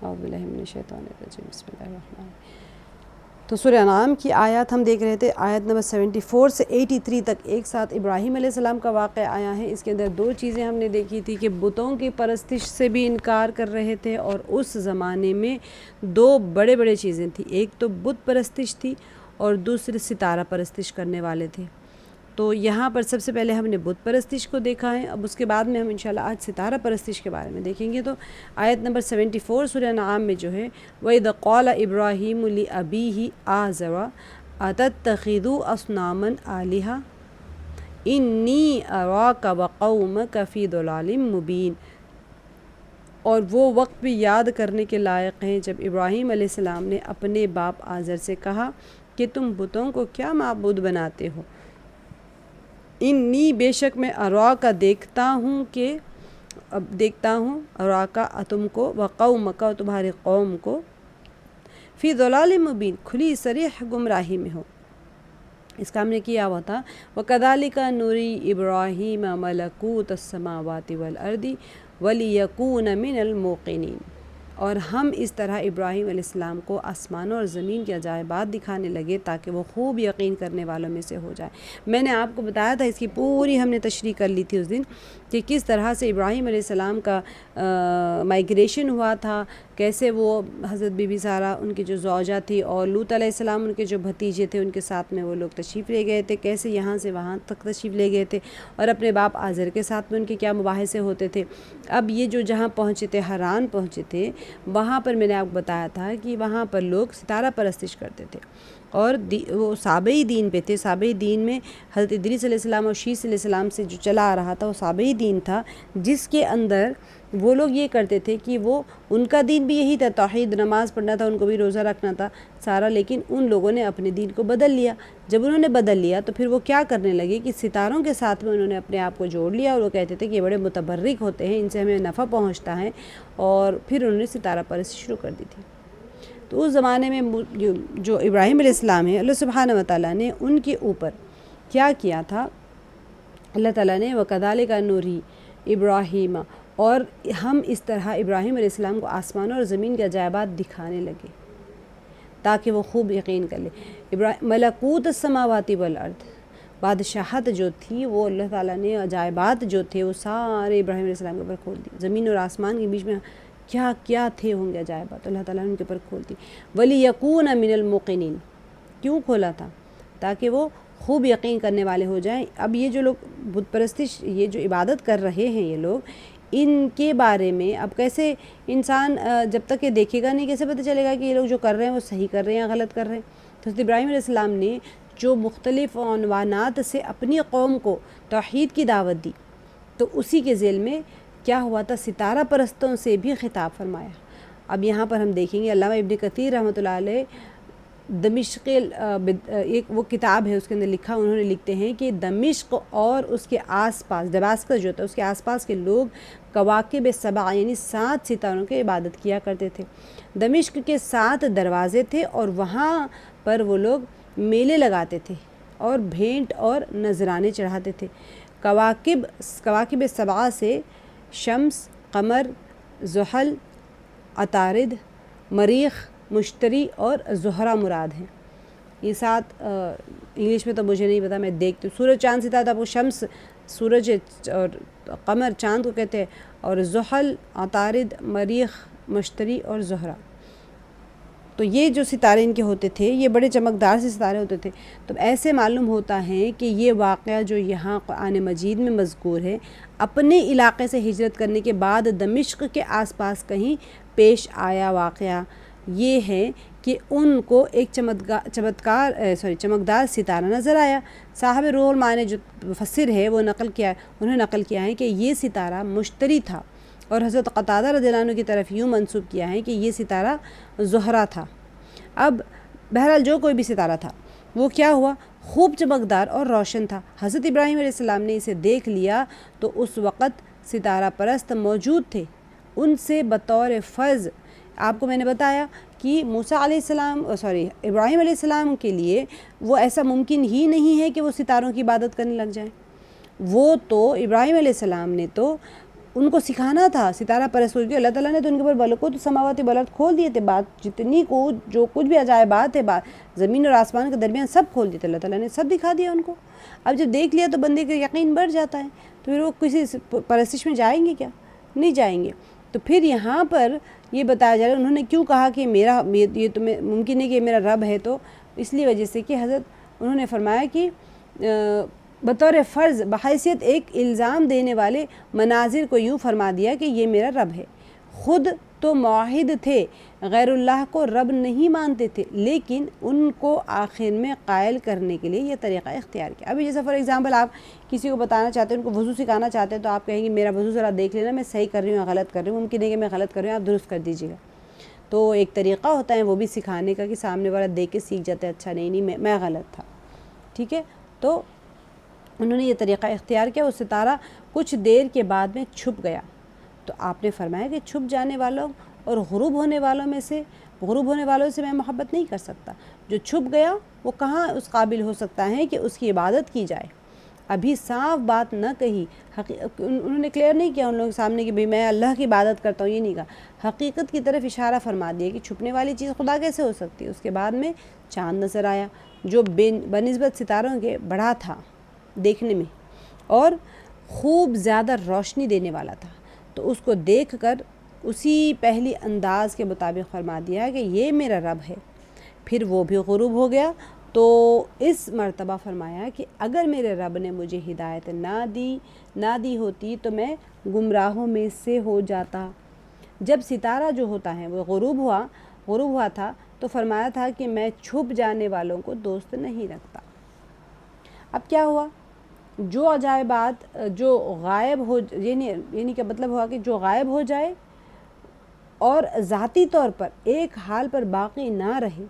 اعوذ باللہ من الشیطان الرجیم بسم اللہ الرحمن الرحیم۔ تو سورہ انعام کی آیات ہم دیکھ رہے تھے، آیت نمبر 74 سے 83 تک ایک ساتھ ابراہیم علیہ السلام کا واقعہ آیا ہے۔ اس کے اندر دو چیزیں ہم نے دیکھی تھی کہ بتوں کی پرستش سے بھی انکار کر رہے تھے، اور اس زمانے میں دو بڑے بڑے چیزیں تھیں، ایک تو بت پرستش تھی اور دوسرے ستارہ پرستش کرنے والے تھے۔ تو یہاں پر سب سے پہلے ہم نے بت پرستش کو دیکھا ہے، اب اس کے بعد میں ہم انشاءاللہ آج ستارہ پرستش کے بارے میں دیکھیں گے۔ تو آیت نمبر 74 سورہ انعام میں جو ہے وَإِذْ قَالَ إِبْرَاهِيمُ لِأَبِيهِ آزَرَ أَتَتَّخِذُ أَصْنَامًا آلِهَةً إِنِّي أَرَاكَ وَقَوْمَكَ فِي ضَلَالٍ مُبِينٍ۔ اور وہ وقت بھی یاد کرنے کے لائق ہیں جب ابراہیم علیہ السلام نے اپنے باپ آزر سے کہا کہ تم بتوں کو کیا معبود بناتے ہو، انی بے شک میں اراکا دیکھتا ہوں اراکا تم کو، وقومک تمہارے قوم کو، فی ضلال مبین کھلی صریح گمراہی میں ہو۔ اس کا ہم نے کیا ہوا تھا وَكَذَلِكَ نُرِي إِبْرَاهِيمَ مَلَكُوتَ السَّمَاوَاتِ وَالْأَرْضِ وَلِيَكُونَ مِنَ الْمُوقِنِينَ، اور ہم اس طرح ابراہیم علیہ السلام کو آسمانوں اور زمین کے عجائبات دکھانے لگے تاکہ وہ خوب یقین کرنے والوں میں سے ہو جائے۔ میں نے آپ کو بتایا تھا، اس کی پوری ہم نے تشریح کر لی تھی اس دن، کہ کس طرح سے ابراہیم علیہ السلام کا مائگریشن ہوا تھا، کیسے وہ حضرت بی بی سارہ ان کی جو زوجہ تھی اور لوط علیہ السلام ان کے جو بھتیجے تھے ان کے ساتھ میں وہ لوگ تشریف لے گئے تھے، کیسے یہاں سے وہاں تک تشریف لے گئے تھے، اور اپنے باپ آزر کے ساتھ میں ان کے کیا مباحثے ہوتے تھے۔ اب یہ جو جہاں پہنچے تھے، حران پہنچے تھے، وہاں پر میں نے آپ کو بتایا تھا کہ وہاں پر لوگ ستارہ پرستش کرتے تھے، اور وہ سابعی دین پہ تھے۔ سابعی دین میں حضرت ادریس علیہ السلام اور شیس علیہ السلام سے جو چلا آ رہا تھا وہ سابعی دین تھا، جس کے اندر وہ لوگ یہ کرتے تھے کہ وہ ان کا دین بھی یہی تھا، توحید، نماز پڑھنا تھا، ان کو بھی روزہ رکھنا تھا سارا، لیکن ان لوگوں نے اپنے دین کو بدل لیا۔ جب انہوں نے بدل لیا تو پھر وہ کیا کرنے لگے کہ ستاروں کے ساتھ میں انہوں نے اپنے آپ کو جوڑ لیا، اور وہ کہتے تھے کہ یہ بڑے متبرک ہوتے ہیں، ان سے ہمیں نفع پہنچتا ہے، اور پھر انہوں نے ستارہ پرستی شروع کر دی تھی۔ تو اس زمانے میں جو ابراہیم علیہ السلام ہے، اللہ سبحانہ وتعالیٰ نے ان کے اوپر کیا کیا تھا، اللہ تعالیٰ نے وَكَذَلِكَ نُرِي إِبْرَاهِيمَ، اور ہم اس طرح ابراہیم علیہ السلام کو آسمانوں اور زمین کے عجائبات دکھانے لگے تاکہ وہ خوب یقین کر لے۔ ملکوت السماوات والارض، بادشاہت جو تھی وہ اللہ تعالیٰ نے، عجائبات جو تھے وہ سارے ابراہیم علیہ السلام کے اوپر کھول دی۔ زمین اور آسمان کے بیچ میں کیا کیا تھے ہوں گے عجائبات، اللہ تعالیٰ نے ان کے اوپر کھول دی۔ وَلِيَكُونَ مِنَ الْمُوقِنِينَ، کیوں کھولا تھا؟ تاکہ وہ خوب یقین کرنے والے ہو جائیں۔ اب یہ جو لوگ بت پرستش، یہ جو عبادت کر رہے ہیں یہ لوگ، ان کے بارے میں اب کیسے انسان جب تک یہ دیکھے گا نہیں کیسے پتہ چلے گا کہ یہ لوگ جو کر رہے ہیں وہ صحیح کر رہے ہیں یا غلط کر رہے ہیں؟ تو حضرت ابراہیم علیہ السلام نے جو مختلف عنوانات سے اپنی قوم کو توحید کی دعوت دی، تو اسی کے ذیل میں کیا ہوا تھا، ستارہ پرستوں سے بھی خطاب فرمایا۔ اب یہاں پر ہم دیکھیں گے علامہ ابن کثیر رحمۃ اللہ علیہ دمشق، ایک وہ کتاب ہے اس کے اندر لکھا، انہوں نے لکھتے ہیں کہ دمشق اور اس کے آس پاس، دماسکس جو تھا اس کے آس پاس کے لوگ کواکب سبع یعنی 7 ستاروں کی عبادت کیا کرتے تھے۔ دمشق کے 7 دروازے تھے اور وہاں پر وہ لوگ میلے لگاتے تھے اور بھینٹ اور نذرانے چڑھاتے تھے۔ کواکب سبع سے شمس، قمر، زحل، عطارد، مریخ، مشتری اور زہرہ مراد ہیں۔ یہ 7 انگلش میں تو مجھے نہیں پتا، میں دیکھتی ہوں۔ سورج، چاند، ستارہ وہ شمس سورج اور قمر چاند کو کہتے ہیں، اور زحل، عطارد، مریخ، مشتری اور زہرہ، تو یہ جو ستارے ان کے ہوتے تھے یہ بڑے چمکدار سے ستارے ہوتے تھے۔ تو ایسے معلوم ہوتا ہے کہ یہ واقعہ جو یہاں قرآن مجید میں مذکور ہے، اپنے علاقے سے ہجرت کرنے کے بعد دمشق کے آس پاس کہیں پیش آیا واقعہ یہ ہے کہ ان کو ایک چمکدار ستارہ نظر آیا۔ صاحب روح المعانی جو مفسر ہے وہ انہوں نے نقل کیا ہے کہ یہ ستارہ مشتری تھا، اور حضرت قتادہ رضی اللہ عنہ کی طرف یوں منسوب کیا ہے کہ یہ ستارہ زہرہ تھا۔ اب بہرحال جو کوئی بھی ستارہ تھا وہ کیا ہوا، خوب چمکدار اور روشن تھا۔ حضرت ابراہیم علیہ السلام نے اسے دیکھ لیا تو اس وقت ستارہ پرست موجود تھے، ان سے بطور فرض آپ کو میں نے بتایا کہ ابراہیم علیہ السلام کے لیے وہ ایسا ممکن ہی نہیں ہے کہ وہ ستاروں کی عبادت کرنے لگ جائیں۔ وہ تو ابراہیم علیہ السلام نے تو ان کو سکھانا تھا ستارہ پرست ہوئی. اللہ تعالیٰ نے تو ان کے اوپر ملکوت سماوات والارض کھول دیے تھے. بات جتنی کو جو کچھ بھی عجائبات ہے زمین اور آسمان کے درمیان سب کھول دیے تھے. اللہ تعالیٰ نے سب دکھا دیا ان کو. اب جب دیکھ لیا تو بندے کا یقین بڑھ جاتا ہے. تو پھر وہ کسی پرستش میں جائیں گے کیا؟ نہیں جائیں گے. تو پھر یہاں پر یہ بتایا جا رہا ہے انہوں نے کیوں کہا کہ میرا یہ تو ممکن ہے کہ میرا رب ہے. تو اس لیے وجہ سے کہ حضرت انہوں نے فرمایا کہ بطور فرض بحیثیت ایک الزام دینے والے مناظر کو یوں فرما دیا کہ یہ میرا رب ہے. خود تو موحد تھے، غیر اللہ کو رب نہیں مانتے تھے، لیکن ان کو آخر میں قائل کرنے کے لیے یہ طریقہ اختیار کیا. ابھی جیسے فار ایگزامپل آپ کسی کو بتانا چاہتے ہیں، ان کو وضو سکھانا چاہتے ہیں، تو آپ کہیں گے میرا وضو ذرا دیکھ لینا میں صحیح کر رہی ہوں یا غلط کر رہی ہوں. ممکن ہے کہ میں غلط کر رہی ہوں، آپ درست کر دیجیے گا. تو ایک طریقہ ہوتا ہے وہ بھی سکھانے کا کہ سامنے والا دیکھ کے سیکھ جاتا ہے اچھا نہیں میں غلط تھا. ٹھیک ہے. تو انہوں نے یہ طریقہ اختیار کیا. وہ ستارہ کچھ دیر کے بعد میں چھپ گیا. تو آپ نے فرمایا کہ چھپ جانے والوں اور غروب ہونے والوں سے میں محبت نہیں کر سکتا. جو چھپ گیا وہ کہاں اس قابل ہو سکتا ہے کہ اس کی عبادت کی جائے. ابھی صاف بات نہ کہی. انہوں نے کلیئر نہیں کیا ان لوگوں کے سامنے کہ بھئی میں اللہ کی عبادت کرتا ہوں، یہ نہیں کہا. حقیقت کی طرف اشارہ فرما دیا کہ چھپنے والی چیز خدا کیسے ہو سکتی ہے. اس کے بعد میں چاند نظر آیا جو بنسبت ستاروں کے بڑا تھا دیکھنے میں اور خوب زیادہ روشنی دینے والا تھا. تو اس کو دیکھ کر اسی پہلی انداز کے مطابق فرما دیا کہ یہ میرا رب ہے. پھر وہ بھی غروب ہو گیا. تو اس مرتبہ فرمایا کہ اگر میرے رب نے مجھے ہدایت نہ دی ہوتی تو میں گمراہوں میں سے ہو جاتا. جب ستارہ جو ہوتا ہے وہ غروب ہوا تھا تو فرمایا تھا کہ میں چھپ جانے والوں کو دوست نہیں رکھتا. اب کیا ہوا؟ جو عجائبات جو غائب ہو یعنی کہ مطلب ہوا کہ جو غائب ہو جائے اور ذاتی طور پر ایک حال پر باقی نہ رہے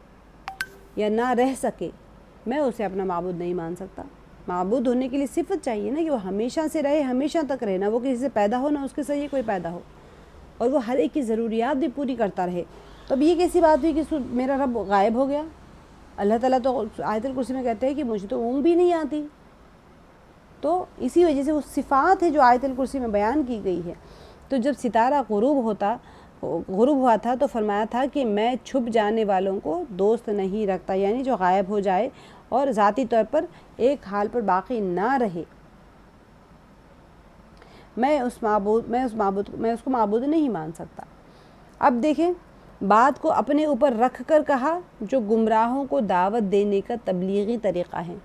یا نہ رہ سکے، میں اسے اپنا معبود نہیں مان سکتا. معبود ہونے کے لیے صفت چاہیے نا کہ وہ ہمیشہ سے رہے، ہمیشہ تک رہے، نہ وہ کسی سے پیدا ہو نہ اس کے ذریعے کوئی پیدا ہو، اور وہ ہر ایک کی ضروریات بھی پوری کرتا رہے. تو اب یہ کیسی بات ہوئی کہ میرا رب غائب ہو گیا؟ اللہ تعالیٰ تو آیت الکرسی میں کہتے ہیں کہ مجھے تو اونگ بھی نہیں آتی. تو اسی وجہ سے وہ صفات ہے جو آیت الکرسی میں بیان کی گئی ہے. تو جب ستارہ غروب ہوا تھا تو فرمایا تھا کہ میں چھپ جانے والوں کو دوست نہیں رکھتا، یعنی جو غائب ہو جائے اور ذاتی طور پر ایک حال پر باقی نہ رہے، میں اس کو معبود نہیں مان سکتا. اب دیکھیں بات کو اپنے اوپر رکھ کر کہا جو گمراہوں کو دعوت دینے کا تبلیغی طریقہ ہے.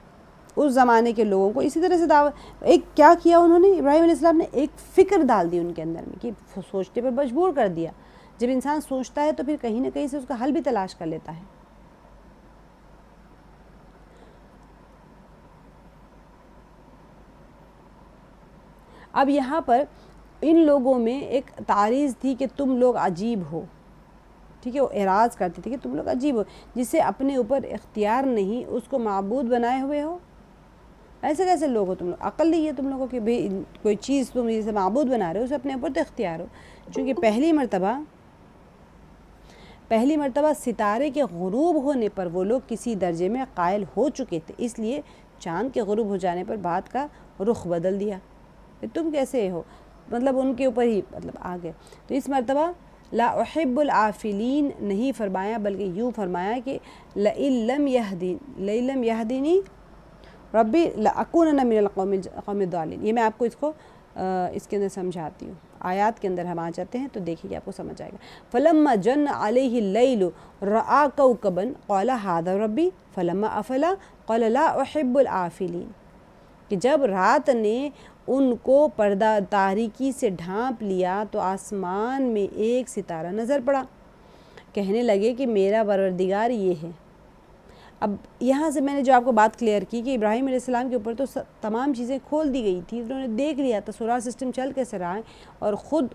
اس زمانے کے لوگوں کو اسی طرح سے دعوت کیا کیا انہوں نے؟ ابراہیم علیہ السلام نے ایک فکر ڈال دی ان کے اندر میں کہ سوچنے پر مجبور کر دیا. جب انسان سوچتا ہے تو پھر کہیں نہ کہیں سے اس کا حل بھی تلاش کر لیتا ہے. اب یہاں پر ان لوگوں میں ایک تعریض تھی کہ تم لوگ عجیب ہو. ٹھیک ہے، وہ اعراض کرتے تھے کہ تم لوگ عجیب ہو، جسے اپنے اوپر اختیار نہیں اس کو معبود بنائے ہوئے ہو. ایسے کیسے لوگ ہو تم لوگ؟ عقل نہیں ہے تم لوگوں کہ بھئی کوئی چیز تم جسے معبود بنا رہے ہو اسے اپنے اوپر تو اختیار ہو. چونکہ پہلی مرتبہ ستارے کے غروب ہونے پر وہ لوگ کسی درجے میں قائل ہو چکے تھے، اس لیے چاند کے غروب ہو جانے پر بات کا رخ بدل دیا. تم کیسے ہو؟ مطلب ان کے اوپر ہی آ گئے. تو اس مرتبہ لا احب العافلین نہیں فرمایا بلکہ یوں فرمایا کہ لئن لم یہدینی ربی لأکونن من القوم الضالین. یہ میں آپ کو اس کے اندر سمجھاتی ہوں. آیات کے اندر ہم آ جاتے ہیں تو دیکھیے آپ کو سمجھ آئے گا. فلما جن علیہ اللیل رأى کوکبا قال ھذا ربی فلما افل قال لا احب العافلین. کہ جب رات نے ان کو پردہ تاریکی سے ڈھانپ لیا تو آسمان میں ایک ستارہ نظر پڑا. کہنے لگے کہ میرا پروردگار یہ ہے. اب یہاں سے میں نے جو آپ کو بات کلیئر کی کہ ابراہیم علیہ السلام کے اوپر تو تمام چیزیں کھول دی گئی تھی، انہوں نے دیکھ لیا تھا سولار سسٹم چل کیسے رہا ہے، اور خود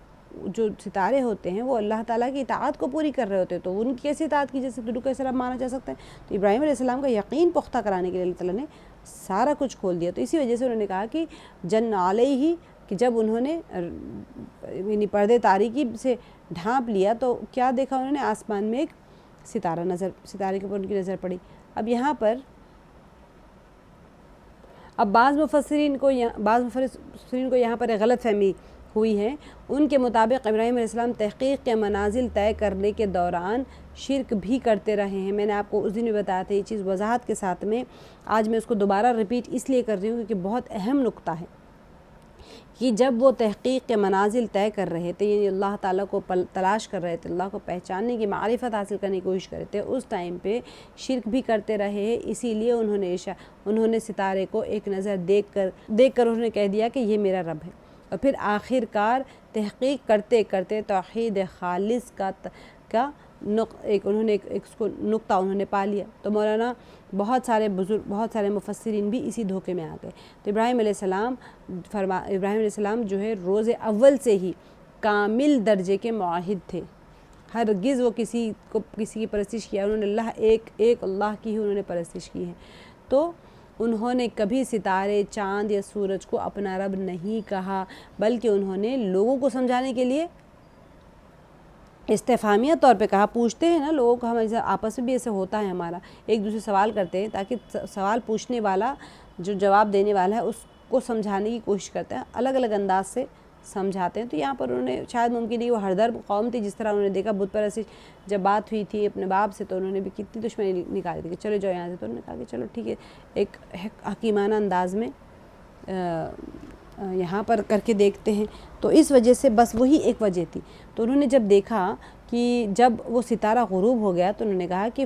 جو ستارے ہوتے ہیں وہ اللہ تعالیٰ کی اطاعت کو پوری کر رہے ہوتے ہیں، تو ان کی کیسی اطاعت کی جیسے دلو کیسے رب مانا جا سکتا ہے. تو ابراہیم علیہ السلام کا یقین پختہ کرانے کے لیے اللہ تعالیٰ نے سارا کچھ کھول دیا. تو اسی وجہ سے انہوں نے کہا کہ جن علیہ، کہ جب انہوں نے یعنی پردے تاریکی سے ڈھانپ لیا تو کیا دیکھا انہوں نے؟ آسمان میں ایک ستارے کے اوپر ان کی نظر پڑی. اب یہاں پر بعض مفسرین کو یہاں پر غلط فہمی ہوئی ہیں، ان کے مطابق ابراہیم علیہ السلام تحقیق کے منازل طے کرنے کے دوران شرک بھی کرتے رہے ہیں۔ میں نے آپ کو اس دن بھی بتایا تھا یہ چیز وضاحت کے ساتھ میں، آج میں اس کو دوبارہ ریپیٹ اس لیے کر رہی ہوں کیونکہ بہت اہم نقطہ ہے کہ جب وہ تحقیق کے منازل طے کر رہے تھے، یعنی اللہ تعالیٰ کو تلاش کر رہے تھے، اللہ کو پہچاننے کی معرفت حاصل کرنے کی کوشش کر رہے تھے، اس ٹائم پہ شرک بھی کرتے رہے۔ اسی لیے انہوں نے ستارے کو ایک نظر دیکھ کر انہوں نے کہہ دیا کہ یہ میرا رب ہے، اور پھر آخر کار تحقیق کرتے کرتے توحید خالص کا انہوں نے اس کو نقطہ انہوں نے پا لیا۔ تو مولانا بہت سارے مفسرین بھی اسی دھوکے میں آ گئے۔ تو ابراہیم علیہ السلام جو ہے روز اول سے ہی کامل درجے کے معاہد تھے، ہرگز وہ کسی کی پرستش کیا، انہوں نے ایک اللہ کی ہی انہوں نے پرستش کی ہے۔ تو انہوں نے کبھی ستارے، چاند یا سورج کو اپنا رب نہیں کہا، بلکہ انہوں نے لوگوں کو سمجھانے کے لیے استفہامیہ طور پہ کہا۔ پوچھتے ہیں نا لوگوں کو، ہم آپس میں بھی ایسے ہوتا ہے، ہمارا ایک دوسرے سوال کرتے ہیں تاکہ سوال پوچھنے والا جو جواب دینے والا ہے اس کو سمجھانے کی کوشش کرتے ہیں، الگ الگ انداز سے سمجھاتے ہیں۔ تو یہاں پر انہوں نے شاید ممکن ہے وہ ہردرب قوم تھی، جس طرح انہوں نے دیکھا بت پرستی جب بات ہوئی تھی اپنے باپ سے، تو انہوں نے بھی کتنی دشمنی نکالی تھی کہ چلو جاؤ یہاں سے، تو انہوں نے کہا کہ چلو ٹھیک ہے، ایک حکیمانہ انداز میں یہاں پر کر کے دیکھتے ہیں۔ تو اس وجہ سے بس وہی ایک وجہ تھی۔ تو انہوں نے جب دیکھا کہ جب وہ ستارہ غروب ہو گیا، تو انہوں نے کہا کہ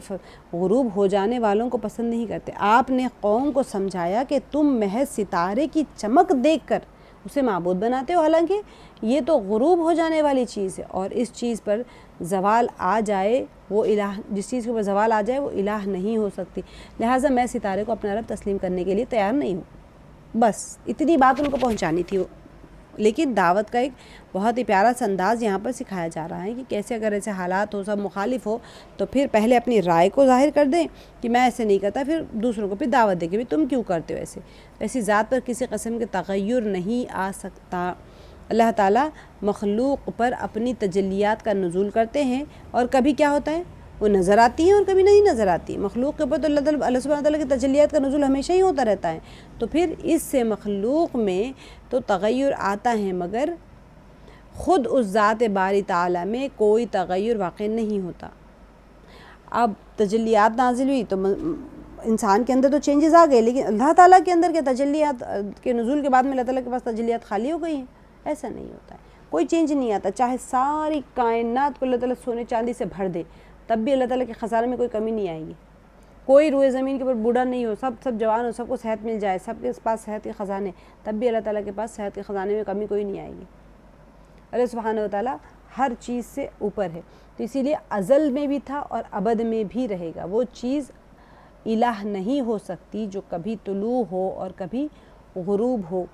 غروب ہو جانے والوں کو پسند نہیں کرتے۔ آپ نے قوم کو سمجھایا کہ تم محض ستارے کی چمک دیکھ کر اسے معبود بناتے ہو، حالانکہ یہ تو غروب ہو جانے والی چیز ہے، اور اس چیز پر زوال آ جائے وہ الہ، جس چیز کے اوپر زوال آ جائے وہ الہ نہیں ہو سکتی، لہٰذا میں ستارے کو اپنا رب تسلیم کرنے کے لیے تیار نہیں ہوں۔ بس اتنی بات ان کو پہنچانی تھی۔ لیکن دعوت کا ایک بہت ہی پیارا سا انداز یہاں پر سکھایا جا رہا ہے کہ کیسے اگر ایسے حالات ہو، سب مخالف ہو، تو پھر پہلے اپنی رائے کو ظاہر کر دیں کہ میں ایسے نہیں کرتا، پھر دوسروں کو پھر دعوت دے کہ بھی تم کیوں کرتے ہو ایسے۔ ایسی ذات پر کسی قسم کے تغیر نہیں آ سکتا۔ اللہ تعالیٰ مخلوق پر اپنی تجلیات کا نزول کرتے ہیں، اور کبھی کیا ہوتا ہے وہ نظر آتی ہیں اور کبھی نہیں نظر آتی۔ مخلوق کے اوپر تو اللہ سبحانہ تعالیٰ کی تجلیات کا نزول ہمیشہ ہی ہوتا رہتا ہے، تو پھر اس سے مخلوق میں تو تغیر آتا ہے، مگر خود اس ذات باری تعالیٰ میں کوئی تغیر واقع نہیں ہوتا۔ اب تجلیات نازل ہوئی تو انسان کے اندر تو چینجز آ گئے، لیکن اللہ تعالیٰ کے اندر کے تجلیات کے نزول کے بعد میں اللہ تعالیٰ کے پاس تجلیات خالی ہو گئی ہیں؟ ایسا نہیں ہوتا ہے، کوئی چینج نہیں آتا۔ چاہے ساری کائنات کو اللہ تعالیٰ سونے چاندی سے بھر دے، تب بھی اللہ تعالیٰ کے خزانے میں کوئی کمی نہیں آئے گی۔ کوئی روئے زمین کے اوپر بوڑھا نہیں ہو، سب جوان ہو، سب کو صحت مل جائے، سب کے پاس صحت کے خزانے، تب بھی اللہ تعالیٰ کے پاس صحت کے خزانے میں کمی کوئی نہیں آئے گی۔ اللہ سبحانہ وتعالیٰ ہر چیز سے اوپر ہے، تو اسی لیے ازل میں بھی تھا اور ابد میں بھی رہے گا۔ وہ چیز الہ نہیں ہو سکتی جو کبھی طلوع ہو اور کبھی غروب ہو،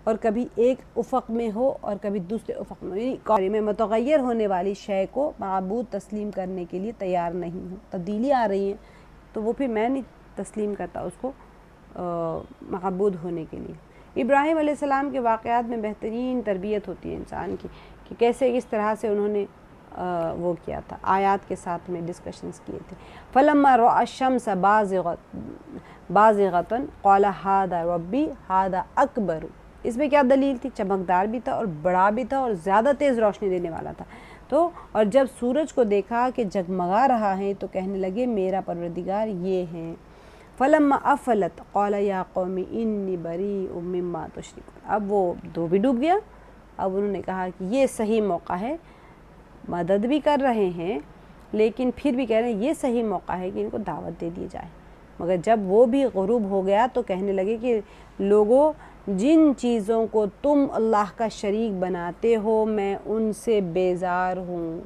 اور کبھی ایک افق میں ہو اور کبھی دوسرے افق میں، یعنی میں متغیر ہونے والی شے کو معبود تسلیم کرنے کے لیے تیار نہیں ہوں۔ تبدیلی آ رہی ہیں تو وہ پھر میں نہیں تسلیم کرتا اس کو معبود ہونے کے لیے۔ ابراہیم علیہ السلام کے واقعات میں بہترین تربیت ہوتی ہے انسان کی، کہ کیسے کس طرح سے انہوں نے وہ کیا تھا، آیات کے ساتھ میں ڈسکشنز کیے تھے۔ فلما رأى الشمس بازغة قال هذا ربي هذا أكبر۔ اس میں کیا دلیل تھی؟ چمکدار بھی تھا اور بڑا بھی تھا اور زیادہ تیز روشنی دینے والا تھا۔ تو اور جب سورج کو دیکھا کہ جگمگا رہا ہے تو کہنے لگے میرا پروردگار یہ ہے۔ فلما افلت قال یا قوم انی بریء مما تشرکون۔ اب وہ دو بھی ڈوب گیا۔ اب انہوں نے کہا کہ یہ صحیح موقع ہے، مدد بھی کر رہے ہیں لیکن پھر بھی کہہ رہے ہیں یہ صحیح موقع ہے کہ ان کو دعوت دے دی جائے۔ مگر جب وہ بھی غروب ہو گیا تو کہنے لگے کہ لوگوں، جن چیزوں کو تم اللہ کا شریک بناتے ہو میں ان سے بیزار ہوں۔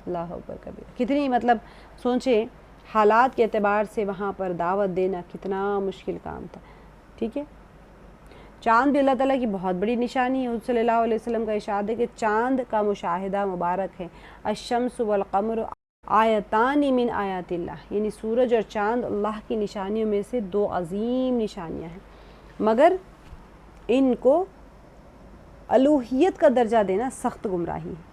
اللہ اکبر کبیر۔ کتنی مطلب سوچیں حالات کے اعتبار سے وہاں پر دعوت دینا کتنا مشکل کام تھا، ٹھیک ہے۔ چاند بھی اللہ تعالیٰ کی بہت بڑی نشانی ہے۔ حضور صلی اللہ علیہ وسلم کا ارشاد ہے کہ چاند کا مشاہدہ مبارک ہے۔ الشمس والقمر آیتان من آیات اللہ، یعنی سورج اور چاند اللہ کی نشانیوں میں سے دو عظیم نشانیاں ہیں، مگر ان کو الوہیت کا درجہ دینا سخت گمراہی ہے۔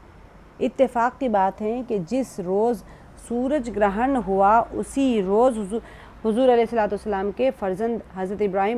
اتفاق کی بات ہے کہ جس روز سورج گرہن ہوا اسی روز حضور علیہ الصلوۃ والسلام کے فرزند حضرت ابراہیم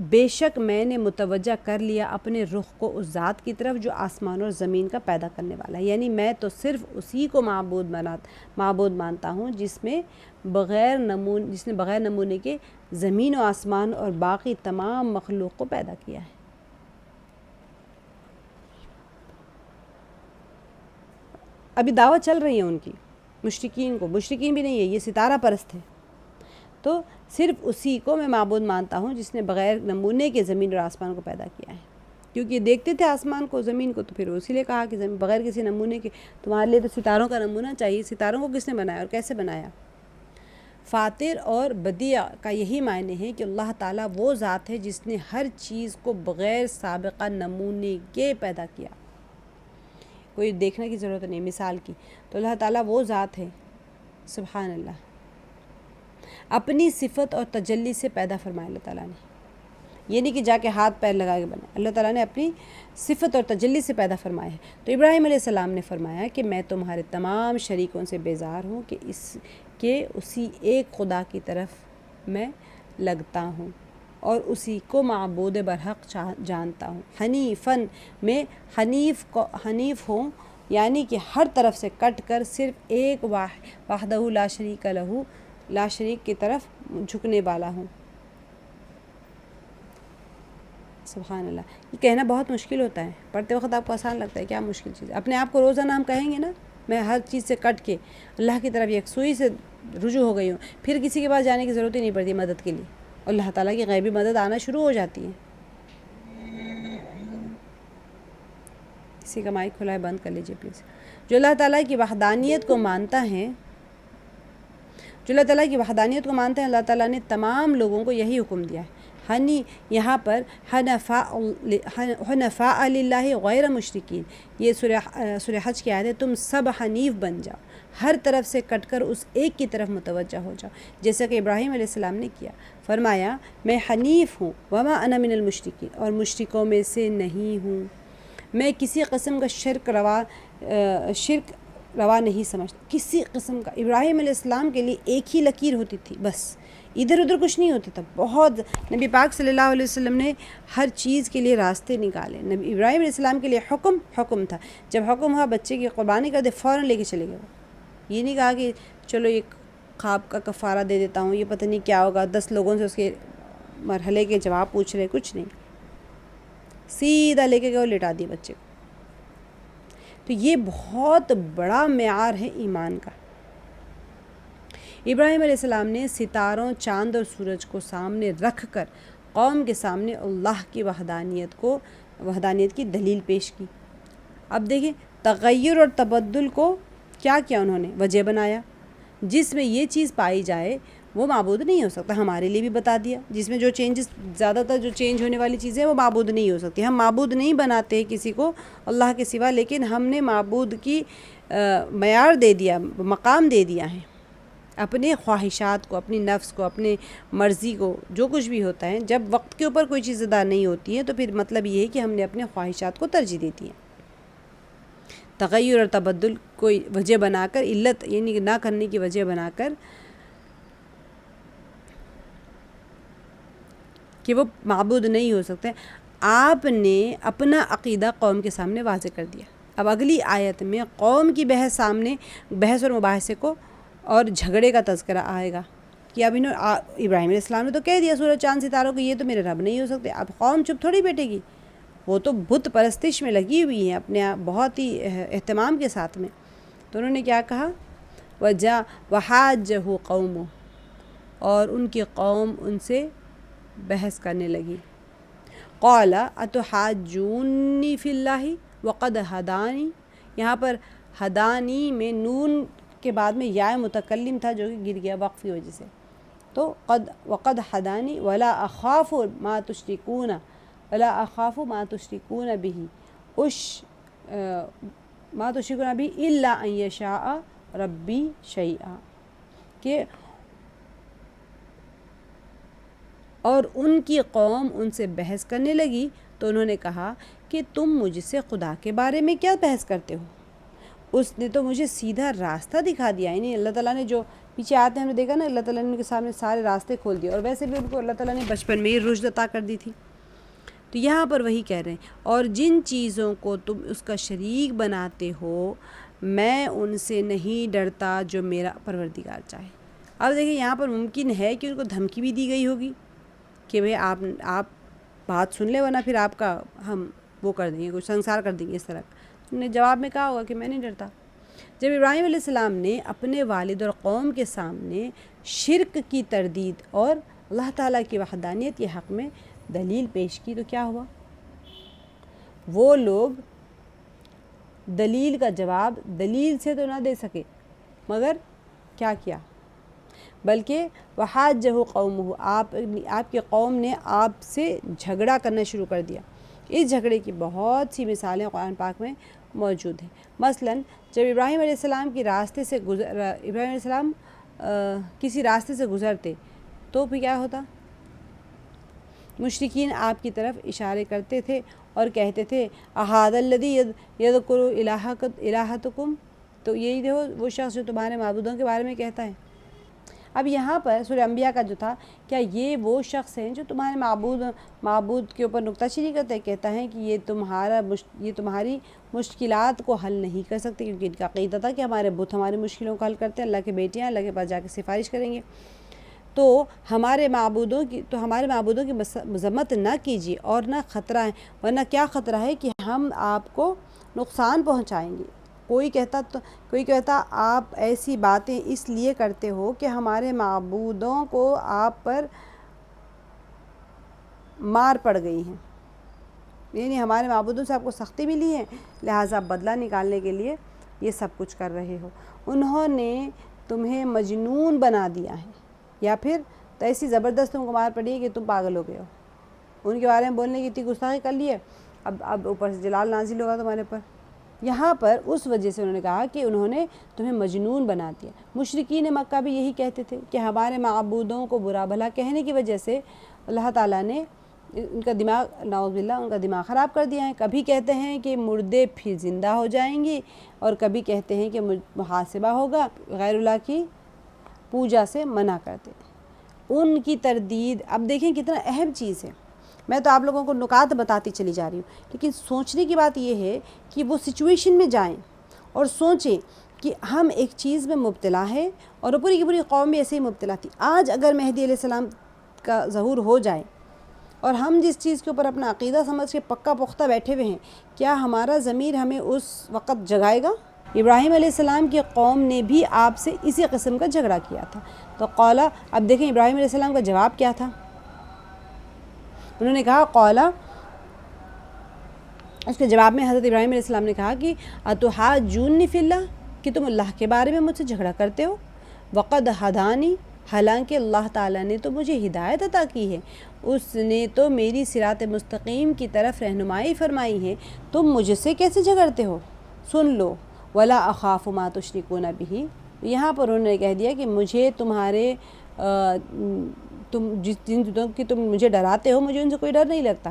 بے شک میں نے متوجہ کر لیا اپنے رخ کو اس ذات کی طرف جو آسمان اور زمین کا پیدا کرنے والا ہے، یعنی میں تو صرف اسی کو معبود مانتا ہوں جس نے بغیر نمونے کے زمین و آسمان اور باقی تمام مخلوق کو پیدا کیا ہے۔ ابھی دعوت چل رہی ہے ان کی، مشرکین بھی نہیں ہے، یہ ستارہ پرست ہے، تو صرف اسی کو میں معبود مانتا ہوں جس نے بغیر نمونے کے زمین اور آسمان کو پیدا کیا ہے، کیونکہ یہ دیکھتے تھے آسمان کو زمین کو، تو پھر اسی لیے کہا کہ بغیر کسی نمونے کے، تمہارے لیے تو ستاروں کا نمونہ چاہیے، ستاروں کو کس نے بنایا اور کیسے بنایا؟ فاطر اور بدیع کا یہی معنی ہے کہ اللہ تعالیٰ وہ ذات ہے جس نے ہر چیز کو بغیر سابقہ نمونے کے پیدا کیا، کوئی دیکھنے کی ضرورت نہیں مثال کی، تو اللہ تعالیٰ وہ ذات ہے، سبحان اللہ، اپنی صفت اور تجلی سے پیدا فرمایا اللہ تعالیٰ نے، یہ نہیں کہ جا کے ہاتھ پیر لگا کے بنا، اللہ تعالیٰ نے اپنی صفت اور تجلی سے پیدا فرمایا ہے۔ تو ابراہیم علیہ السلام نے فرمایا کہ میں تمہارے تمام شریکوں سے بیزار ہوں کہ اسی ایک خدا کی طرف میں لگتا ہوں اور اسی کو معبود برحق جانتا ہوں۔ حنیفاً میں حنیف ہوں، یعنی کہ ہر طرف سے کٹ کر صرف ایک وحدہ لا شریک لہ، لا شریک کی طرف جھکنے والا ہوں۔ سبحان اللہ، یہ کہنا بہت مشکل ہوتا ہے، پڑھتے وقت آپ کو آسان لگتا ہے، کیا مشکل چیز ہے؟ اپنے آپ کو روزانہ ہم کہیں گے نا، میں ہر چیز سے کٹ کے اللہ کی طرف یکسوئی سے رجوع ہو گئی ہوں، پھر کسی کے پاس جانے کی ضرورت ہی نہیں پڑتی مدد کے لیے، اور اللہ تعالیٰ کی غیبی مدد آنا شروع ہو جاتی ہے۔ کسی کا مائک کھلا ہے، بند کر لیجیے پلیز۔ جو اللہ تعالیٰ کی وحدانیت کو مانتا ہے، اللہ تعالیٰ نے تمام لوگوں کو یہی حکم دیا ہے۔ یہاں پر حنفاء للہ غیر مشرکین، یہ سورہ حج کی آیت ہے، تم سب حنیف بن جاؤ، ہر طرف سے کٹ کر اس ایک کی طرف متوجہ ہو جاؤ، جیسا کہ ابراہیم علیہ السلام نے کیا۔ فرمایا میں حنیف ہوں، وما انا من المشرکین، اور مشرکوں میں سے نہیں ہوں، میں کسی قسم کا شرک روا نہیں سمجھتا، کسی قسم کا۔ ابراہیم علیہ السلام کے لیے ایک ہی لکیر ہوتی تھی، بس ادھر ادھر کچھ نہیں ہوتا تھا۔ بہت نبی پاک صلی اللہ علیہ وسلم نے ہر چیز کے لیے راستے نکالے۔ نبی ابراہیم علیہ السلام کے لیے حکم تھا، جب حکم ہوا بچے کی قربانی کر دے، فوراً لے کے چلے گئے۔ یہ نہیں کہا کہ چلو یہ خواب کا کفارہ دے دیتا ہوں، یہ پتہ نہیں کیا ہوگا، 10 لوگوں سے اس کے مرحلے کے جواب پوچھ رہے، کچھ نہیں، سیدھا لے کے گئے اور لٹا دیے بچے کو۔ تو یہ بہت بڑا معیار ہے ایمان کا۔ ابراہیم علیہ السلام نے ستاروں، چاند اور سورج کو سامنے رکھ کر قوم کے سامنے اللہ کی وحدانیت کی دلیل پیش کی۔ اب دیکھیں تغیر اور تبدل کو کیا انہوں نے وجہ بنایا، جس میں یہ چیز پائی جائے وہ معبود نہیں ہو سکتا، ہمارے لیے بھی بتا دیا، جس میں جو چینجز، زیادہ تر جو چینج ہونے والی چیزیں وہ معبود نہیں ہو سکتی۔ ہم معبود نہیں بناتے کسی کو اللہ کے سوا، لیکن ہم نے معبود کی معیار دے دیا، مقام دے دیا ہے، اپنے خواہشات کو، اپنی نفس کو، اپنے مرضی کو، جو کچھ بھی ہوتا ہے، جب وقت کے اوپر کوئی چیز ادا نہیں ہوتی ہے تو پھر مطلب یہ ہے کہ ہم نے اپنے خواہشات کو ترجیح دیتی ہے۔ تغیر اور تبدل کوئی وجہ بنا کر، علت یعنی نہ کرنے کی وجہ بنا کر کہ وہ معبود نہیں ہو سکتے، آپ نے اپنا عقیدہ قوم کے سامنے واضح کر دیا۔ اب اگلی آیت میں قوم کی بحث اور مباحثے کو اور جھگڑے کا تذکرہ آئے گا کہ اب ابراہیم علیہ السلام نے تو کہہ دیا سورج چاند ستاروں کو یہ تو میرے رب نہیں ہو سکتے، اب قوم چپ تھوڑی بیٹھے گی، وہ تو بت پرستش میں لگی ہوئی ہیں اپنے بہت ہی اہتمام کے ساتھ میں۔ تو انہوں نے کیا کہا، وَحَاجَّهُ قَوْمُهُ، اور ان کی قوم ان سے بحث کرنے لگی۔ قَالَ أَتُحَاجُّونِّي فِي اللَّهِ وَقَدْ هَدَانِي، یہاں پر ہدانی میں نون کے بعد میں یا متکلم تھا جو کہ گر گیا وقف کی وجہ سے، تو وقد ہدانی ولا اخاف ما تشرکون به ما تشرکون به الا ان یشاء ربی شیئا، کہ اور ان کی قوم ان سے بحث کرنے لگی تو انہوں نے کہا کہ تم مجھ سے خدا کے بارے میں کیا بحث کرتے ہو، اس نے تو مجھے سیدھا راستہ دکھا دیا. یعنی اللہ تعالیٰ نے جو پیچھے آتے ہیں ہم نے دیکھا نا, اللہ تعالیٰ نے ان کے سامنے سارے راستے کھول دیے, اور ویسے بھی ان کو اللہ تعالیٰ نے بچپن میں ہی رشد عطا کر دی تھی. تو یہاں پر وہی کہہ رہے ہیں, اور جن چیزوں کو تم اس کا شریک بناتے ہو میں ان سے نہیں ڈرتا جو میرا پروردگار چاہے. اب دیکھیں یہاں پر ممکن ہے کہ ان کو دھمکی بھی دی گئی ہوگی کہ بھئی آپ بات سن لیں ورنہ پھر آپ کا ہم وہ کر دیں گے, کچھ سنسار کر دیں گے اس طرح. انہوں نے جواب میں کہا ہوگا کہ میں نہیں ڈرتا. جب ابراہیم علیہ السلام نے اپنے والد اور قوم کے سامنے شرک کی تردید اور اللہ تعالیٰ کی وحدانیت کے حق میں دلیل پیش کی تو کیا ہوا؟ وہ لوگ دلیل کا جواب دلیل سے تو نہ دے سکے, مگر کیا کیا, بلکہ وحاجہ قومہ, آپ کی قوم نے آپ سے جھگڑا کرنا شروع کر دیا. اس جھگڑے کی بہت سی مثالیں قرآن پاک میں موجود ہیں. مثلاً جب ابراہیم علیہ السلام ابراہیم علیہ السلام کسی راستے سے گزرتے تو پھر کیا ہوتا؟ مشرکین آپ کی طرف اشارے کرتے تھے اور کہتے تھے احاد الذی یذکر الہتکم, تو یہی دیکھو وہ شخص جو تمہارے معبودوں کے بارے میں کہتا ہے. اب یہاں پر سورہ انبیاء کا جو تھا, کیا یہ وہ شخص ہیں جو تمہارے معبود کے اوپر نکتہ چینی کرتے ہیں, کہتا ہے کہ یہ تمہاری مشکلات کو حل نہیں کر سکتے, کیونکہ ان کا عقیدہ تھا کہ ہمارے بت ہماری مشکلوں کو حل کرتے ہیں, اللہ کے بیٹے ہیں, اللہ کے پاس جا کے سفارش کریں گے. تو ہمارے معبودوں کی مذمت نہ کیجیے اور نہ خطرہ ہے, ورنہ کیا خطرہ ہے کہ ہم آپ کو نقصان پہنچائیں گے. کوئی کہتا آپ ایسی باتیں اس لیے کرتے ہو کہ ہمارے معبودوں کو آپ پر مار پڑ گئی ہیں, یعنی ہمارے معبودوں سے آپ کو سختی ملی ہے, لہٰذا بدلہ نکالنے کے لیے یہ سب کچھ کر رہے ہو. انہوں نے تمہیں مجنون بنا دیا ہے, یا پھر تو ایسی زبردست تم کو مار پڑی ہے کہ تم پاگل ہو گئے ہو. ان کے بارے میں بولنے کی اتنی گستاخی کر لی ہے, اب اوپر سے جلال نازل ہوگا تمہارے پر. یہاں پر اس وجہ سے انہوں نے کہا کہ انہوں نے تمہیں مجنون بنا دیا. مشرکین مکہ بھی یہی کہتے تھے کہ ہمارے معبودوں کو برا بھلا کہنے کی وجہ سے اللہ تعالیٰ نے ان کا دماغ, نعوذ باللہ, ان کا دماغ خراب کر دیا ہے. کبھی کہتے ہیں کہ مردے پھر زندہ ہو جائیں گے, اور کبھی کہتے ہیں کہ محاسبہ ہوگا. غیر اللہ کی پوجا سے منع کرتے ہیں. ان کی تردید, اب دیکھیں کتنا اہم چیز ہے. میں تو آپ لوگوں کو نکات بتاتی چلی جا رہی ہوں, لیکن سوچنے کی بات یہ ہے کہ وہ سچویشن میں جائیں اور سوچیں کہ ہم ایک چیز میں مبتلا ہے, اور پوری کی پوری قوم بھی ایسے ہی مبتلا تھی. آج اگر مہدی علیہ السلام کا ظہور ہو جائے اور ہم جس چیز کے اوپر اپنا عقیدہ سمجھ کے پکا پختہ بیٹھے ہوئے ہیں, کیا ہمارا ضمیر ہمیں اس وقت جگائے گا؟ ابراہیم علیہ السلام کی قوم نے بھی آپ سے اسی قسم کا جھگڑا کیا تھا. تو قولا, اب دیکھیں ابراہیم علیہ السلام کا جواب کیا تھا. انہوں نے کہا قولا, اس کے جواب میں حضرت ابراہیم علیہ السلام نے کہا کہ اتحاجونی فی اللہ, کہ تم اللہ کے بارے میں مجھ سے جھگڑا کرتے ہو. وقد ہدانی, حالانکہ اللہ تعالیٰ نے تو مجھے ہدایت عطا کی ہے, اس نے تو میری صراط مستقیم کی طرف رہنمائی فرمائی ہے, تم مجھ سے کیسے جھگڑتے ہو؟ سن لو, ولا اخاف ما تشرکون بہ, یہاں پر انہوں نے کہہ دیا کہ مجھے تمہارے جن چیزوں کی تم مجھے ڈراتے ہو, مجھے ان سے کوئی ڈر نہیں لگتا.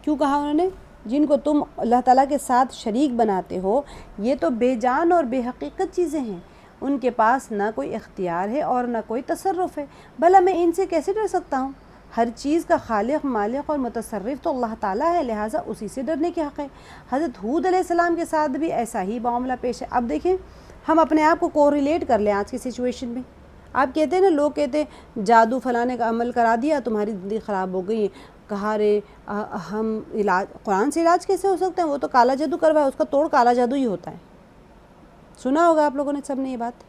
کیوں کہا انہوں نے؟ جن کو تم اللہ تعالیٰ کے ساتھ شریک بناتے ہو یہ تو بے جان اور بے حقیقت چیزیں ہیں, ان کے پاس نہ کوئی اختیار ہے اور نہ کوئی تصرف ہے, بھلا میں ان سے کیسے ڈر سکتا ہوں؟ ہر چیز کا خالق, مالک اور متصرف تو اللہ تعالیٰ ہے, لہٰذا اسی سے ڈرنے کے حق ہے. حضرت ہود علیہ السلام کے ساتھ بھی ایسا ہی معاملہ پیش ہے. اب دیکھیں ہم اپنے آپ کو کوریلیٹ کر لیں آج کی سچویشن میں. آپ کہتے ہیں نا, لوگ کہتے ہیں جادو فلانے کا عمل کرا دیا تمہاری زندگی خراب ہو گئی. کہا رے ہم علاج, قرآن سے علاج کیسے ہو سکتا ہے؟ وہ تو کالا جادو کروایا, اس کا توڑ کالا جادو ہی ہوتا ہے. سنا ہوگا آپ لوگوں نے سب نے یہ بات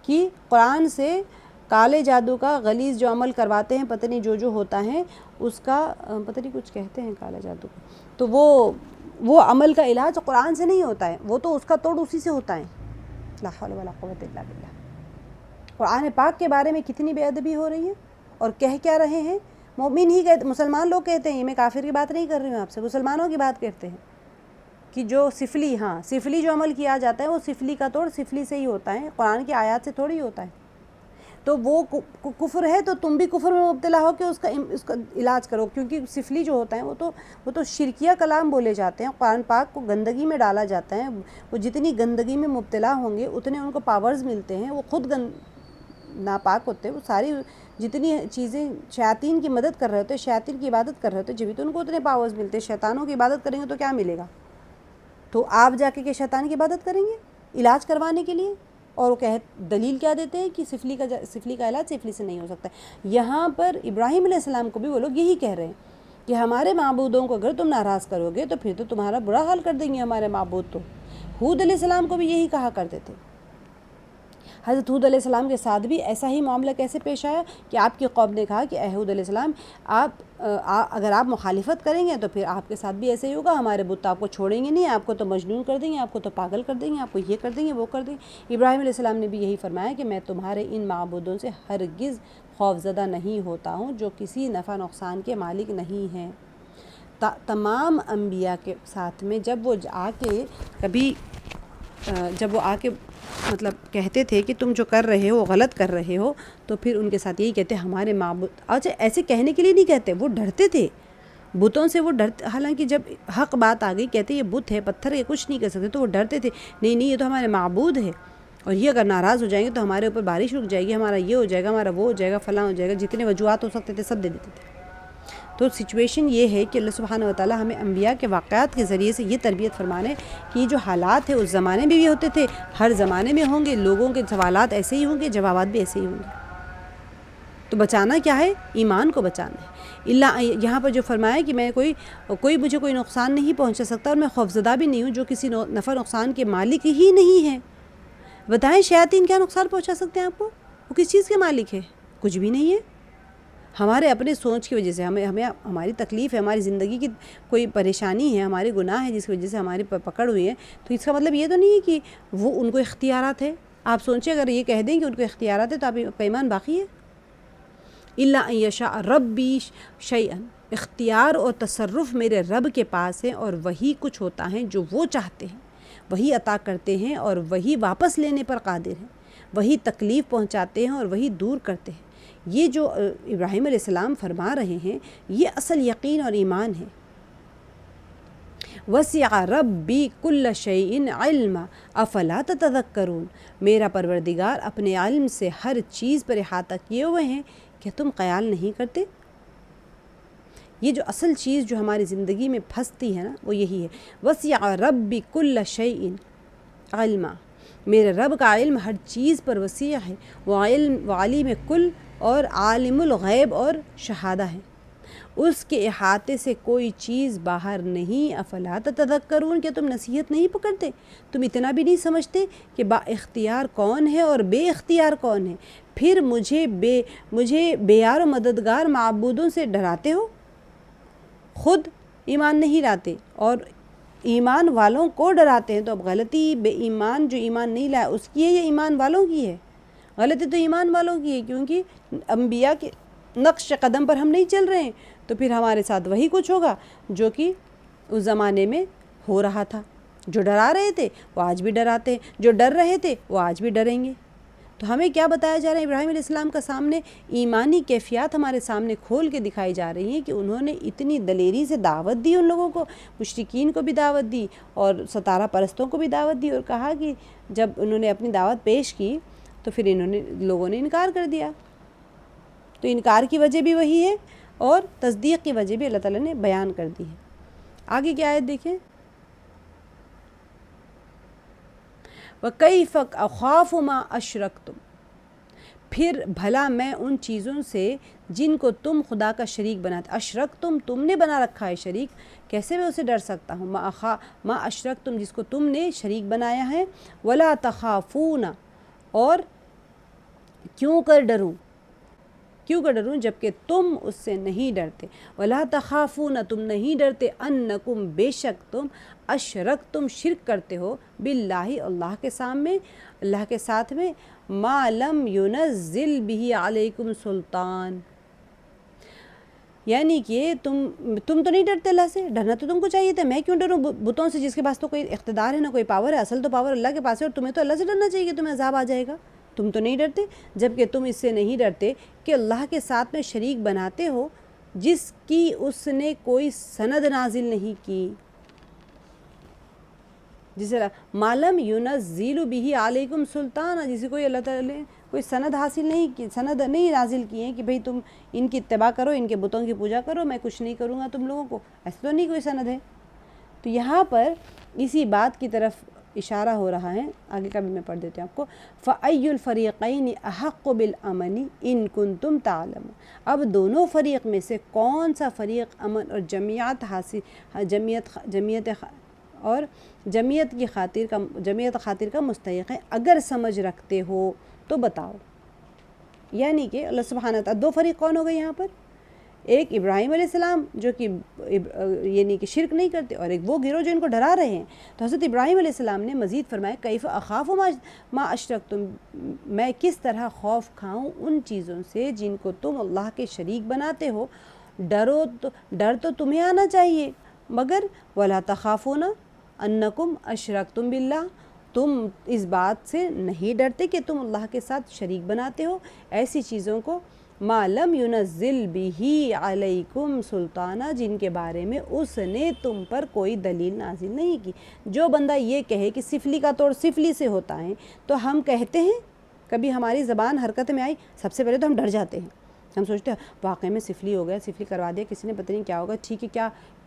کہ قرآن سے کالے جادو کا غلیظ جو عمل کرواتے ہیں, پتہ نہیں جو ہوتا ہے اس کا پتہ نہیں کچھ کہتے ہیں کالا جادو کو, تو وہ عمل کا علاج قرآن سے نہیں ہوتا ہے, وہ تو اس کا توڑ اسی سے ہوتا ہے. لا حول ولا قوت الا باللہ. قرآن پاک کے بارے میں کتنی بے ادبی ہو رہی ہے, اور کہہ کیا رہے ہیں؟ مومن ہی کہتے, مسلمان لوگ کہتے ہیں, میں کافر کی بات نہیں کر رہی ہوں آپ سے, مسلمانوں کی بات کرتے ہیں کہ جو سفلی جو عمل کیا جاتا ہے وہ سفلی کا توڑ سفلی سے ہی ہوتا ہے, قرآن کی آیات سے تھوڑی ہوتا ہے. تو وہ کفر ہے، تو تم بھی کفر میں مبتلا ہو کہ اس کا علاج کرو، کیونکہ سفلی جو ہوتا ہے وہ تو شرکیہ کلام بولے جاتے ہیں، قرآن پاک کو گندگی میں ڈالا جاتا ہے، وہ جتنی گندگی میں مبتلا ہوں گے اتنے ان کو پاورز ملتے ہیں، وہ خود ناپاک ہوتے ہیں، وہ ساری جتنی چیزیں شیاطین کی مدد کر رہے ہوتے ہیں، شیاطین کی عبادت کر رہے ہوتے ہیں، جبھی تو ان کو اتنے پاورز ملتے ہیں۔ شیطانوں کی عبادت کریں گے تو کیا ملے گا؟ تو آپ جا کے شیطان کی عبادت کریں گے علاج کروانے کے لیے؟ اور وہ دلیل کیا دیتے ہیں کہ سفلی کا علاج سفلی سے نہیں ہو سکتا۔ یہاں پر ابراہیم علیہ السلام کو بھی وہ لوگ یہی کہہ رہے ہیں کہ ہمارے معبودوں کو اگر تم ناراض کرو گے تو پھر تو تمہارا برا حال کر دیں گے ہمارے معبود۔ تو ہود علیہ السلام کو بھی یہی کہا کرتے تھے۔ حضرت ہود علیہ السلام کے ساتھ بھی ایسا ہی معاملہ کیسے پیش آیا کہ آپ کی قوم نے کہا کہ اے ہود علیہ السلام، اگر آپ مخالفت کریں گے تو پھر آپ کے ساتھ بھی ایسے ہی ہوگا، ہمارے بت آپ کو چھوڑیں گے نہیں، آپ کو تو مجنون کر دیں گے، آپ کو تو پاگل کر دیں گے، آپ کو یہ کر دیں گے، وہ کر دیں گے۔ ابراہیم علیہ السلام نے بھی یہی فرمایا کہ میں تمہارے ان معبودوں سے ہرگز خوفزدہ نہیں ہوتا ہوں جو کسی نفع نقصان کے مالک نہیں ہیں۔ تمام انبیاء کے ساتھ میں جب وہ آ کے مطلب کہتے تھے کہ تم جو کر رہے ہو غلط کر رہے ہو، تو پھر ان کے ساتھ یہی کہتے ہمارے معبود، اچھا ایسے کہنے کے لیے نہیں کہتے، وہ ڈرتے تھے بتوں سے، وہ ڈرتے، حالانکہ جب حق بات آ گئی کہتے یہ بت ہے، پتھر ہے، کچھ نہیں کر سکتے، تو وہ ڈرتے تھے، نہیں یہ تو ہمارے معبود ہے، اور یہ اگر ناراض ہو جائیں گے تو ہمارے اوپر بارش رک جائے گی، ہمارا یہ ہو جائے گا، ہمارا وہ ہو جائے گا، فلاں ہو جائے گا، جتنے وجوہات ہو سکتے تھے سب دے دیتے تھے۔ تو سچویشن یہ ہے کہ اللہ سبحانہ وتعالیٰ ہمیں انبیاء کے واقعات کے ذریعے سے یہ تربیت فرمانے کہ یہ جو حالات ہیں اس زمانے میں بھی ہوتے تھے، ہر زمانے میں ہوں گے، لوگوں کے سوالات ایسے ہی ہوں گے، جوابات بھی ایسے ہی ہوں گے۔ تو بچانا کیا ہے؟ ایمان کو بچانا ہے۔ اللہ یہاں پر جو فرمایا کہ میں کوئی مجھے کوئی نقصان نہیں پہنچا سکتا اور میں خوفزدہ بھی نہیں ہوں جو کسی نفع نقصان کے مالک ہی نہیں ہے۔ بتائیں شیاطین کیا نقصان پہنچا سکتے ہیں آپ کو؟ وہ کس چیز کے مالک ہے؟ کچھ بھی نہیں ہے۔ ہمارے اپنے سوچ کی وجہ سے ہمیں ہماری تکلیف ہے، ہماری زندگی کی کوئی پریشانی ہے، ہمارے گناہ ہے جس کی وجہ سے ہماری پکڑ ہوئی ہے، تو اس کا مطلب یہ تو نہیں ہے کہ وہ ان کو اختیارات ہے۔ آپ سوچیں اگر یہ کہہ دیں کہ ان کو اختیارات ہے تو آپ کا ایمان باقی ہے؟ الا ان یشاء ربی شیئا، اختیار اور تصرف میرے رب کے پاس ہے، اور وہی کچھ ہوتا ہے جو وہ چاہتے ہیں، وہی عطا کرتے ہیں اور وہی واپس لینے پر قادر ہیں، وہی تکلیف پہنچاتے ہیں اور وہی دور کرتے ہیں۔ یہ جو ابراہیم علیہ السلام فرما رہے ہیں یہ اصل یقین اور ایمان ہے۔ وسع ربی کل شیء علما افلا تتذکرون، میرا پروردگار اپنے علم سے ہر چیز پر احاطہ کیے ہوئے ہیں، کیا تم خیال نہیں کرتے؟ یہ جو اصل چیز جو ہماری زندگی میں پھنستی ہے نا وہ یہی ہے، وسع ربی کل شیء علما، میرے رب کا علم ہر چیز پر وسیع ہے، وہ عالم کل اور عالم الغیب اور شہادہ ہے، اس کے احاطے سے کوئی چیز باہر نہیں۔ افلا تتذکرون، کیا تم نصیحت نہیں پکڑتے؟ تم اتنا بھی نہیں سمجھتے کہ با اختیار کون ہے اور بے اختیار کون ہے؟ پھر مجھے بے یار و مددگار معبودوں سے ڈراتے ہو، خود ایمان نہیں لاتے اور ایمان والوں کو ڈراتے ہیں۔ تو اب غلطی بے ایمان جو ایمان نہیں لایا اس کی ہے یا ایمان والوں کی ہے؟ غلطی تو ایمان والوں کی ہے، کیونکہ انبیاء کے نقش قدم پر ہم نہیں چل رہے ہیں، تو پھر ہمارے ساتھ وہی کچھ ہوگا جو کہ اس زمانے میں ہو رہا تھا۔ جو ڈرا رہے تھے وہ آج بھی ڈراتے ہیں، جو ڈر رہے تھے وہ آج بھی ڈریں گے۔ تو ہمیں کیا بتایا جا رہا ہے؟ ابراہیم علیہ السلام کا سامنے ایمانی کیفیات ہمارے سامنے کھول کے دکھائی جا رہی ہیں کہ انہوں نے اتنی دلیری سے دعوت دی، ان لوگوں کو، مشرکین کو بھی دعوت دی اور ستارہ پرستوں کو بھی دعوت دی، اور کہا کہ جب انہوں نے اپنی دعوت پیش کی تو پھر لوگوں نے انکار کر دیا۔ تو انکار کی وجہ بھی وہی ہے اور تصدیق کی وجہ بھی اللہ تعالیٰ نے بیان کر دی ہے۔ آگے کی آیت دیکھیں، وَكَيْفَ أَخَافُ مَا أَشْرَكْتُمْ، پھر بھلا میں ان چیزوں سے جن کو تم خدا کا شریک بناتے، اشرکتم تم نے بنا رکھا ہے شریک، کیسے میں اسے ڈر سکتا ہوں؟ ما اشرکتم جس کو تم نے شریک بنایا ہے، وَلَا تَخَافُونَ اور کیوں کر ڈروں جبکہ تم اس سے نہیں ڈرتے، وَلَا تَخَافُونَ تم نہیں ڈرتے، أَنَّكُمْ بے شک تم اشرکتم شرک کرتے ہو، باللہ اللہ کے ساتھ میں، ما لم ينزل به علیکم سلطان، یعنی کہ تم تو نہیں ڈرتے اللہ سے، ڈرنا تو تم کو چاہیے تھا، میں کیوں ڈروں بتوں سے جس کے پاس تو کوئی اقتدار ہے نہ کوئی پاور ہے؟ اصل تو پاور اللہ کے پاس ہے، اور تمہیں تو اللہ سے ڈرنا چاہیے کہ تمہیں عذاب آ جائے گا۔ تم تو نہیں ڈرتے، جبکہ تم اس سے نہیں ڈرتے کہ اللہ کے ساتھ میں شریک بناتے ہو جس کی اس نے کوئی سند نازل نہیں کی، جسے معلوم ينزل به علیکم سلطان، جسے کوئی اللہ تعالیٰ نے کوئی سند حاصل نہیں کی، سند نہیں نازل کی ہے کہ بھئی تم ان کی اتباع کرو، ان کے بتوں کی پوجا کرو، میں کچھ نہیں کروں گا تم لوگوں کو، ایسا تو نہیں کوئی سند ہے۔ تو یہاں پر اسی بات کی طرف اشارہ ہو رہا ہے، آگے کا بھی میں پڑھ دیتی ہوں آپ کو، فَأَيُّ الْفَرِيقَيْنِ أَحَقُّ بِالْأَمْنِ إِن كُنتُمْ تَعْلَمُونَ، اب دونوں فریق میں سے کون سا فریق امن اور جمعیت کی خاطر کا مستحق ہے، اگر سمجھ رکھتے ہو تو بتاؤ۔ یعنی کہ اللہ سبحانہ تعالیٰ، دو فریق کون ہو گئے یہاں پر؟ ایک ابراہیم علیہ السلام جو کہ یعنی کہ شرک نہیں کرتے، اور ایک وہ گروہ جو ان کو ڈرا رہے ہیں۔ تو حضرت ابراہیم علیہ السلام نے مزید فرمایا کیف اخاف ما اشرکتم، میں کس طرح خوف کھاؤں ان چیزوں سے جن کو تم اللہ کے شریک بناتے ہو۔ ڈر تو تمہیں آنا چاہیے، مگر ولا تخافون انکم اشرکتم باللہ، تم اس بات سے نہیں ڈرتے کہ تم اللہ کے ساتھ شریک بناتے ہو ایسی چیزوں کو، ما لم ينزل به علیکم سلطانہ، جن کے بارے میں اس نے تم پر کوئی دلیل نازل نہیں کی۔ جو بندہ یہ کہے کہ سفلی کا توڑ سفلی سے ہوتا ہے، تو ہم کہتے ہیں، کبھی ہماری زبان حرکت میں آئی، سب سے پہلے تو ہم ڈر جاتے ہیں، ہم سوچتے ہیں واقعی میں سفلی ہو گیا، سفلی کروا دیا کسی نے، پتہ نہیں کیا ہوگا، ٹھیک ہے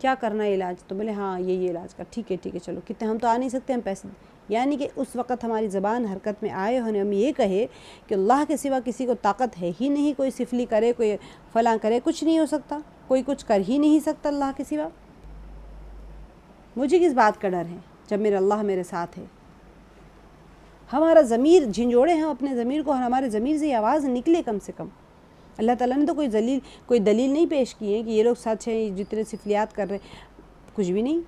کیا کرنا ہے علاج، تو بولے ہاں یہ علاج کر، ٹھیک ہے چلو، کتنے ہم تو آ نہیں سکتے، ہم پیسے، یعنی کہ اس وقت ہماری زبان حرکت میں آئے، ہم یہ کہے کہ اللہ کے سوا کسی کو طاقت ہے ہی نہیں، کوئی سفلی کرے، کوئی فلاں کرے، کچھ نہیں ہو سکتا، کوئی کچھ کر ہی نہیں سکتا اللہ کے سوا، مجھے کس بات کا ڈر ہے جب میرا اللہ میرے ساتھ ہے۔ ہمارا ضمیر جھنجھوڑے ہیں اپنے ضمیر کو، اور ہمارے ضمیر سے یہ آواز نکلے کم سے کم۔ اللہ تعالیٰ نے تو کوئی دلیل نہیں پیش کی ہے کہ یہ لوگ سچ ہیں، جتنے سفلیات کر رہے، کچھ بھی نہیں،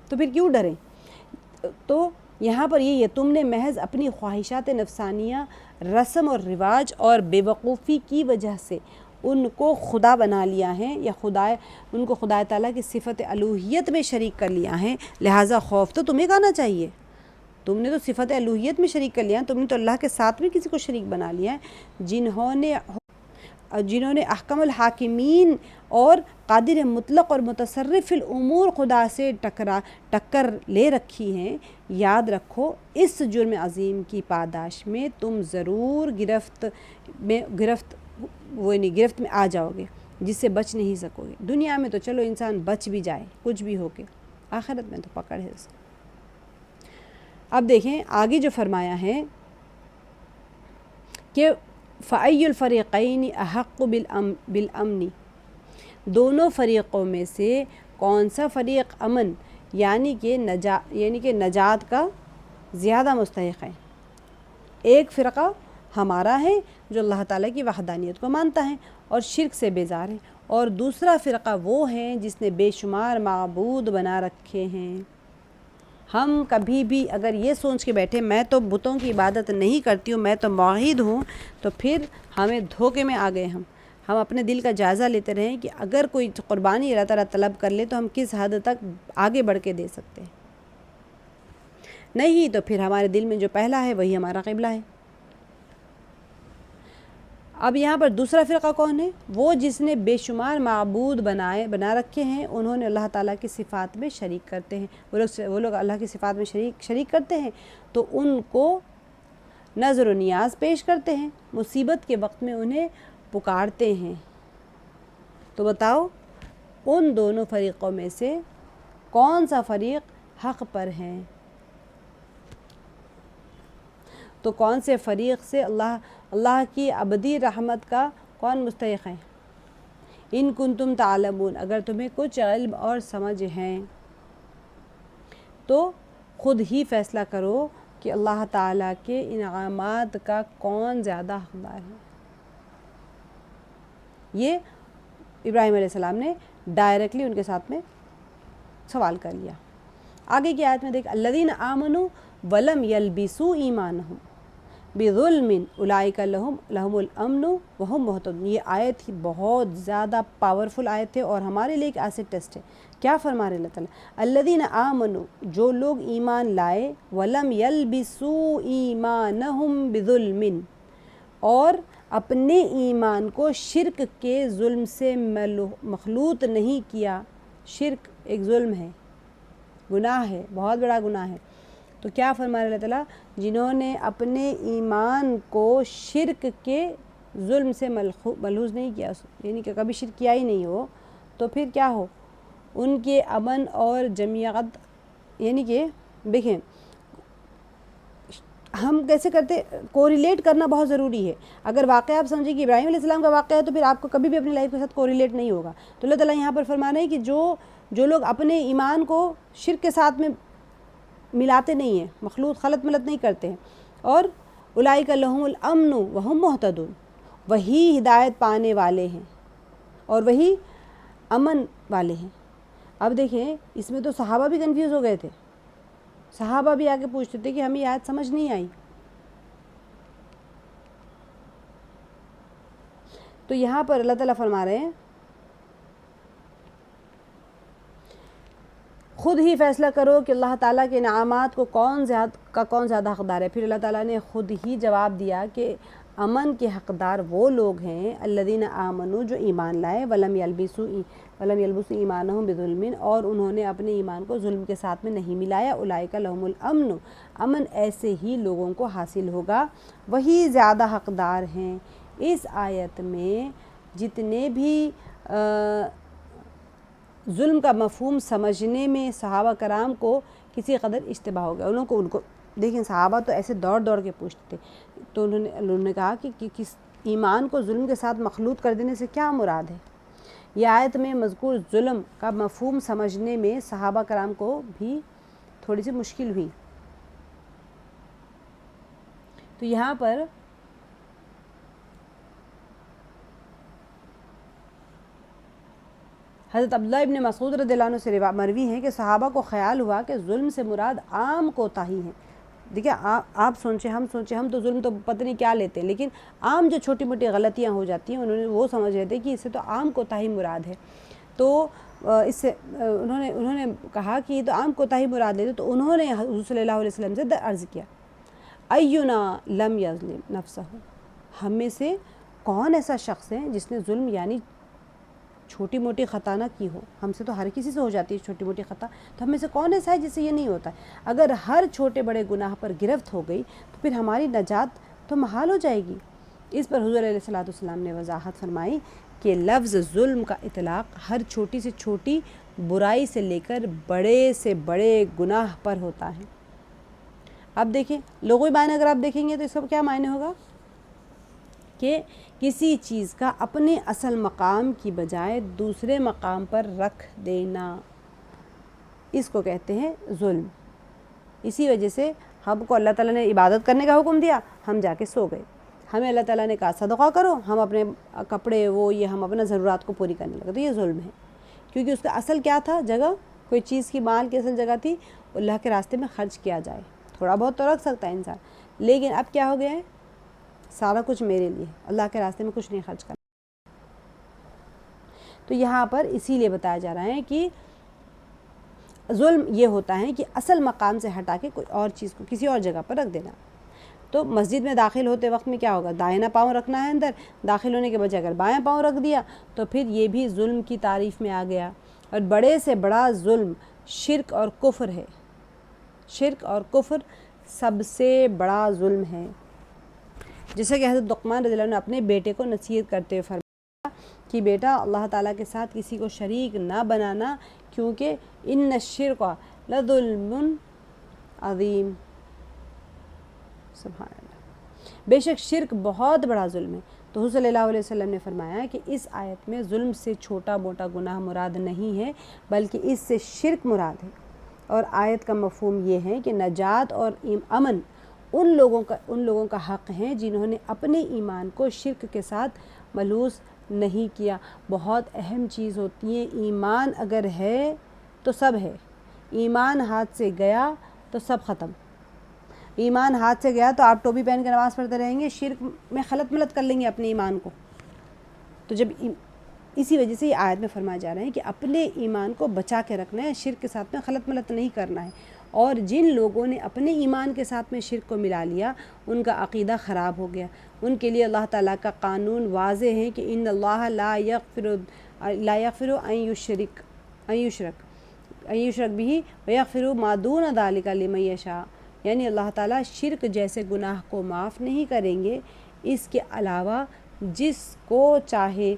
تو پھر کیوں ڈریں؟ تو یہاں پر یہ تم نے محض اپنی خواہشات نفسانیہ، رسم اور رواج اور بے وقوفی کی وجہ سے ان کو خدا بنا لیا ہے، یا ان کو خدا تعالیٰ کی صفت الوہیت میں شریک کر لیا ہے، لہٰذا خوف تو تمہیں آنا چاہیے۔ تم نے تو صفت الوہیت میں شریک کر لیا، تم نے تو اللہ کے ساتھ میں کسی کو شریک بنا لیا ہے، جنہوں نے احکم الحاکمین اور قادر مطلق اور متصرف الامور خدا سے ٹکر لے رکھی ہیں۔ یاد رکھو اس جرم عظیم کی پاداش میں تم ضرور گرفت میں آ جاؤ گے، جس سے بچ نہیں سکو گے۔ دنیا میں تو چلو انسان بچ بھی جائے کچھ بھی ہو کے، آخرت میں تو پکڑ ہے اس کا۔ اب دیکھیں آگے جو فرمایا ہے کہ فَأَيُّ الْفَرِيقَيْنِ أَحَقُّ بِالْأَمْنِ، دونوں فریقوں میں سے کون سا فریق امن یعنی کہ نجات کا زیادہ مستحق ہے۔ ایک فرقہ ہمارا ہے جو اللہ تعالیٰ کی وحدانیت کو مانتا ہے اور شرک سے بیزار ہے، اور دوسرا فرقہ وہ ہے جس نے بے شمار معبود بنا رکھے ہیں۔ ہم کبھی بھی اگر یہ سوچ کے بیٹھے میں تو بتوں کی عبادت نہیں کرتی ہوں، میں تو موحد ہوں، تو پھر ہمیں دھوکے میں آ گئے۔ ہم اپنے دل کا جائزہ لیتے رہیں کہ اگر کوئی قربانی اللہ تعالیٰ طلب کر لے تو ہم کس حد تک آگے بڑھ کے دے سکتے ہیں، نہیں تو پھر ہمارے دل میں جو پہلا ہے وہی ہمارا قبلہ ہے۔ اب یہاں پر دوسرا فرقہ کون ہے؟ وہ جس نے بے شمار معبود بنا رکھے ہیں، انہوں نے اللہ تعالیٰ کی صفات میں شریک کرتے ہیں، وہ لوگ اللہ کی صفات میں شریک کرتے ہیں، تو ان کو نظر و نیاز پیش کرتے ہیں، مصیبت کے وقت میں انہیں پکارتے ہیں۔ تو بتاؤ ان دونوں فریقوں میں سے کون سا فریق حق پر ہے؟ تو کون سے فریق سے اللہ کی ابدی رحمت کا کون مستحق ہے؟ ان کنتم تعلمون، اگر تمہیں کچھ علم اور سمجھ ہیں تو خود ہی فیصلہ کرو کہ اللہ تعالیٰ کے انعامات کا کون زیادہ حقدار ہے۔ یہ ابراہیم علیہ السلام نے ڈائریکٹلی ان کے ساتھ میں سوال کر لیا۔ آگے کی آیت میں دیکھ الذین آمنوا ولم یلبسوا ایمانہم، بظلم اولئک لہم الامن وہم مہتدون۔ یہ آیت ہی بہت زیادہ پاورفل آیت ہے اور ہمارے لیے ایک ایسڈ ٹیسٹ ہے۔ کیا فرما رہے اللہ تعالیٰ؟ الذین آمنوا، جو لوگ ایمان لائے، ولم یلبسوا ایمانہم بظلم، اور اپنے ایمان کو شرک کے ظلم سے مخلوط نہیں کیا۔ شرک ایک ظلم ہے، گناہ ہے، بہت بڑا گناہ ہے۔ تو کیا فرما رہے اللہ تعالیٰ؟ جنہوں نے اپنے ایمان کو شرک کے ظلم سے ملحوظ نہیں کیا، یعنی کہ کبھی شرک کیا ہی نہیں ہو، تو پھر کیا ہو؟ ان کے امن اور جمیعت، یعنی کہ دیکھیں ہم کیسے کرتے، کوریلیٹ کرنا بہت ضروری ہے۔ اگر واقعہ آپ سمجھیں کہ ابراہیم علیہ السلام کا واقعہ ہے تو پھر آپ کو کبھی بھی اپنی لائف کے ساتھ کوریلیٹ نہیں ہوگا۔ تو اللہ تعالیٰ یہاں پر فرما رہے ہیں کہ جو لوگ اپنے ایمان کو شرک کے ساتھ میں ملاتے نہیں ہیں، مخلوط خلط ملت نہیں کرتے ہیں، اور اولئک لہم الامن وہم مہتدون، وہی ہدایت پانے والے ہیں اور وہی امن والے ہیں۔ اب دیکھیں اس میں تو صحابہ بھی کنفیوز ہو گئے تھے، صحابہ بھی آگے پوچھتے تھے کہ ہمیں یہ آیت سمجھ نہیں آئی۔ تو یہاں پر اللہ تعالیٰ فرما رہے ہیں خود ہی فیصلہ کرو کہ اللہ تعالیٰ کے انعامات کو کون زیادہ حقدار ہے۔ پھر اللہ تعالیٰ نے خود ہی جواب دیا کہ امن کے حقدار وہ لوگ ہیں الذین آمنوا، جو ایمان لائے، ولم یلبسوا ایمانہم بظلم، اور انہوں نے اپنے ایمان کو ظلم کے ساتھ میں نہیں ملایا، اولئک لہم الامن، امن ایسے ہی لوگوں کو حاصل ہوگا، وہی زیادہ حقدار ہیں۔ اس آیت میں جتنے بھی ظلم کا مفہوم سمجھنے میں صحابہ کرام کو کسی قدر اشتباہ ہو گیا، ان کو دیکھیں صحابہ تو ایسے دوڑ کے پوچھتے تھے، تو انہوں نے کہا کہ کس ایمان کو ظلم کے ساتھ مخلوط کر دینے سے کیا مراد ہے؟ یہ آیت میں مذکور ظلم کا مفہوم سمجھنے میں صحابہ کرام کو بھی تھوڑی سی مشکل ہوئی۔ تو یہاں پر حضرت عبداللہ ابن مسعود رضی اللہ عنہ سے مروی ہے کہ صحابہ کو خیال ہوا کہ ظلم سے مراد عام کوتاہی ہے۔ دیکھیں آپ سوچیں، ہم تو ظلم تو پتہ نہیں کیا لیتے، لیکن عام جو چھوٹی موٹی غلطیاں ہو جاتی ہیں وہ سمجھ رہے تھے کہ اس سے تو عام کوتاہی مراد ہے۔ تو اس سے انہوں نے کہا کہ یہ تو عام کوتاہی مراد لیتے، تو انہوں نے حضور صلی اللہ علیہ وسلم سے عرض کیا اینا لم یظلم نفسہ، ہم میں سے کون ایسا شخص ہے جس نے ظلم یعنی چھوٹی موٹی خطا نہ کی ہو؟ ہم سے تو ہر کسی سے ہو جاتی ہے چھوٹی موٹی خطا، تو ہم میں سے کون ایسا ہے جس سے یہ نہیں ہوتا ہے؟ اگر ہر چھوٹے بڑے گناہ پر گرفت ہو گئی تو پھر ہماری نجات تو محال ہو جائے گی۔ اس پر حضور علیہ الصلوۃ والسلام نے وضاحت فرمائی کہ لفظ ظلم کا اطلاق ہر چھوٹی سے چھوٹی برائی سے لے کر بڑے سے بڑے گناہ پر ہوتا ہے۔ اب دیکھیں لغوی معنی اگر آپ دیکھیں گے تو اس کا کیا معنی ہوگا کہ کسی چیز کا اپنے اصل مقام کی بجائے دوسرے مقام پر رکھ دینا، اس کو کہتے ہیں ظلم۔ اسی وجہ سے ہم کو اللہ تعالیٰ نے عبادت کرنے کا حکم دیا، ہم جا کے سو گئے، ہمیں اللہ تعالیٰ نے کہا صدقہ کرو، ہم اپنے کپڑے ہم اپنا ضرورات کو پوری کرنے لگے، تو یہ ظلم ہے، کیونکہ اس کا اصل کیا تھا؟ جگہ، کوئی چیز کی مال کی اصل جگہ تھی اللہ کے راستے میں خرچ کیا جائے، تھوڑا بہت تو رکھ سکتا ہے انسان، لیکن اب کیا ہو گیا ہے؟ سارا کچھ میرے لیے، اللہ کے راستے میں کچھ نہیں خرچ کرنا۔ تو یہاں پر اسی لیے بتایا جا رہا ہے کہ ظلم یہ ہوتا ہے کہ اصل مقام سے ہٹا کے کوئی اور چیز کو کسی اور جگہ پر رکھ دینا۔ تو مسجد میں داخل ہوتے وقت میں کیا ہوگا؟ دائیں پاؤں رکھنا ہے اندر، داخل ہونے کے بجائے اگر بائیں پاؤں رکھ دیا تو پھر یہ بھی ظلم کی تعریف میں آ گیا۔ اور بڑے سے بڑا ظلم شرک اور کفر ہے، شرک اور کفر سب سے بڑا ظلم ہے۔ جیسا کہ حضرت لقمان رضی اللہ عنہ نے اپنے بیٹے کو نصیحت کرتے ہوئے فرمایا کہ بیٹا اللہ تعالیٰ کے ساتھ کسی کو شریک نہ بنانا، کیونکہ ان الشرک لظلم عظیم، سبحان اللہ، بے شک شرک بہت بڑا ظلم ہے۔ تو حضور صلی اللہ علیہ وسلم نے فرمایا کہ اس آیت میں ظلم سے چھوٹا موٹا گناہ مراد نہیں ہے، بلکہ اس سے شرک مراد ہے، اور آیت کا مفہوم یہ ہے کہ نجات اور امن ان لوگوں کا حق ہیں جنہوں نے اپنے ایمان کو شرک کے ساتھ ملوث نہیں کیا۔ بہت اہم چیز ہوتی ہے، ایمان اگر ہے تو سب ہے، ایمان ہاتھ سے گیا تو سب ختم۔ ایمان ہاتھ سے گیا تو آپ ٹوپی پہن کے نماز پڑھتے رہیں گے، شرک میں خلط ملط کر لیں گے اپنے ایمان کو. تو جب اسی وجہ سے یہ آیت میں فرمایا جا رہا ہے کہ اپنے ایمان کو بچا کے رکھنا ہے، شرک کے ساتھ میں خلط ملط نہیں کرنا ہے. اور جن لوگوں نے اپنے ایمان کے ساتھ میں شرک کو ملا لیا ان کا عقیدہ خراب ہو گیا. ان کے لیے اللہ تعالیٰ کا قانون واضح ہے کہ ان اللہ لا یغفر ان یشرک به ویغفر ما دون ذلک لمن یشاء. یعنی اللہ تعالیٰ شرک جیسے گناہ کو معاف نہیں کریں گے، اس کے علاوہ جس کو چاہے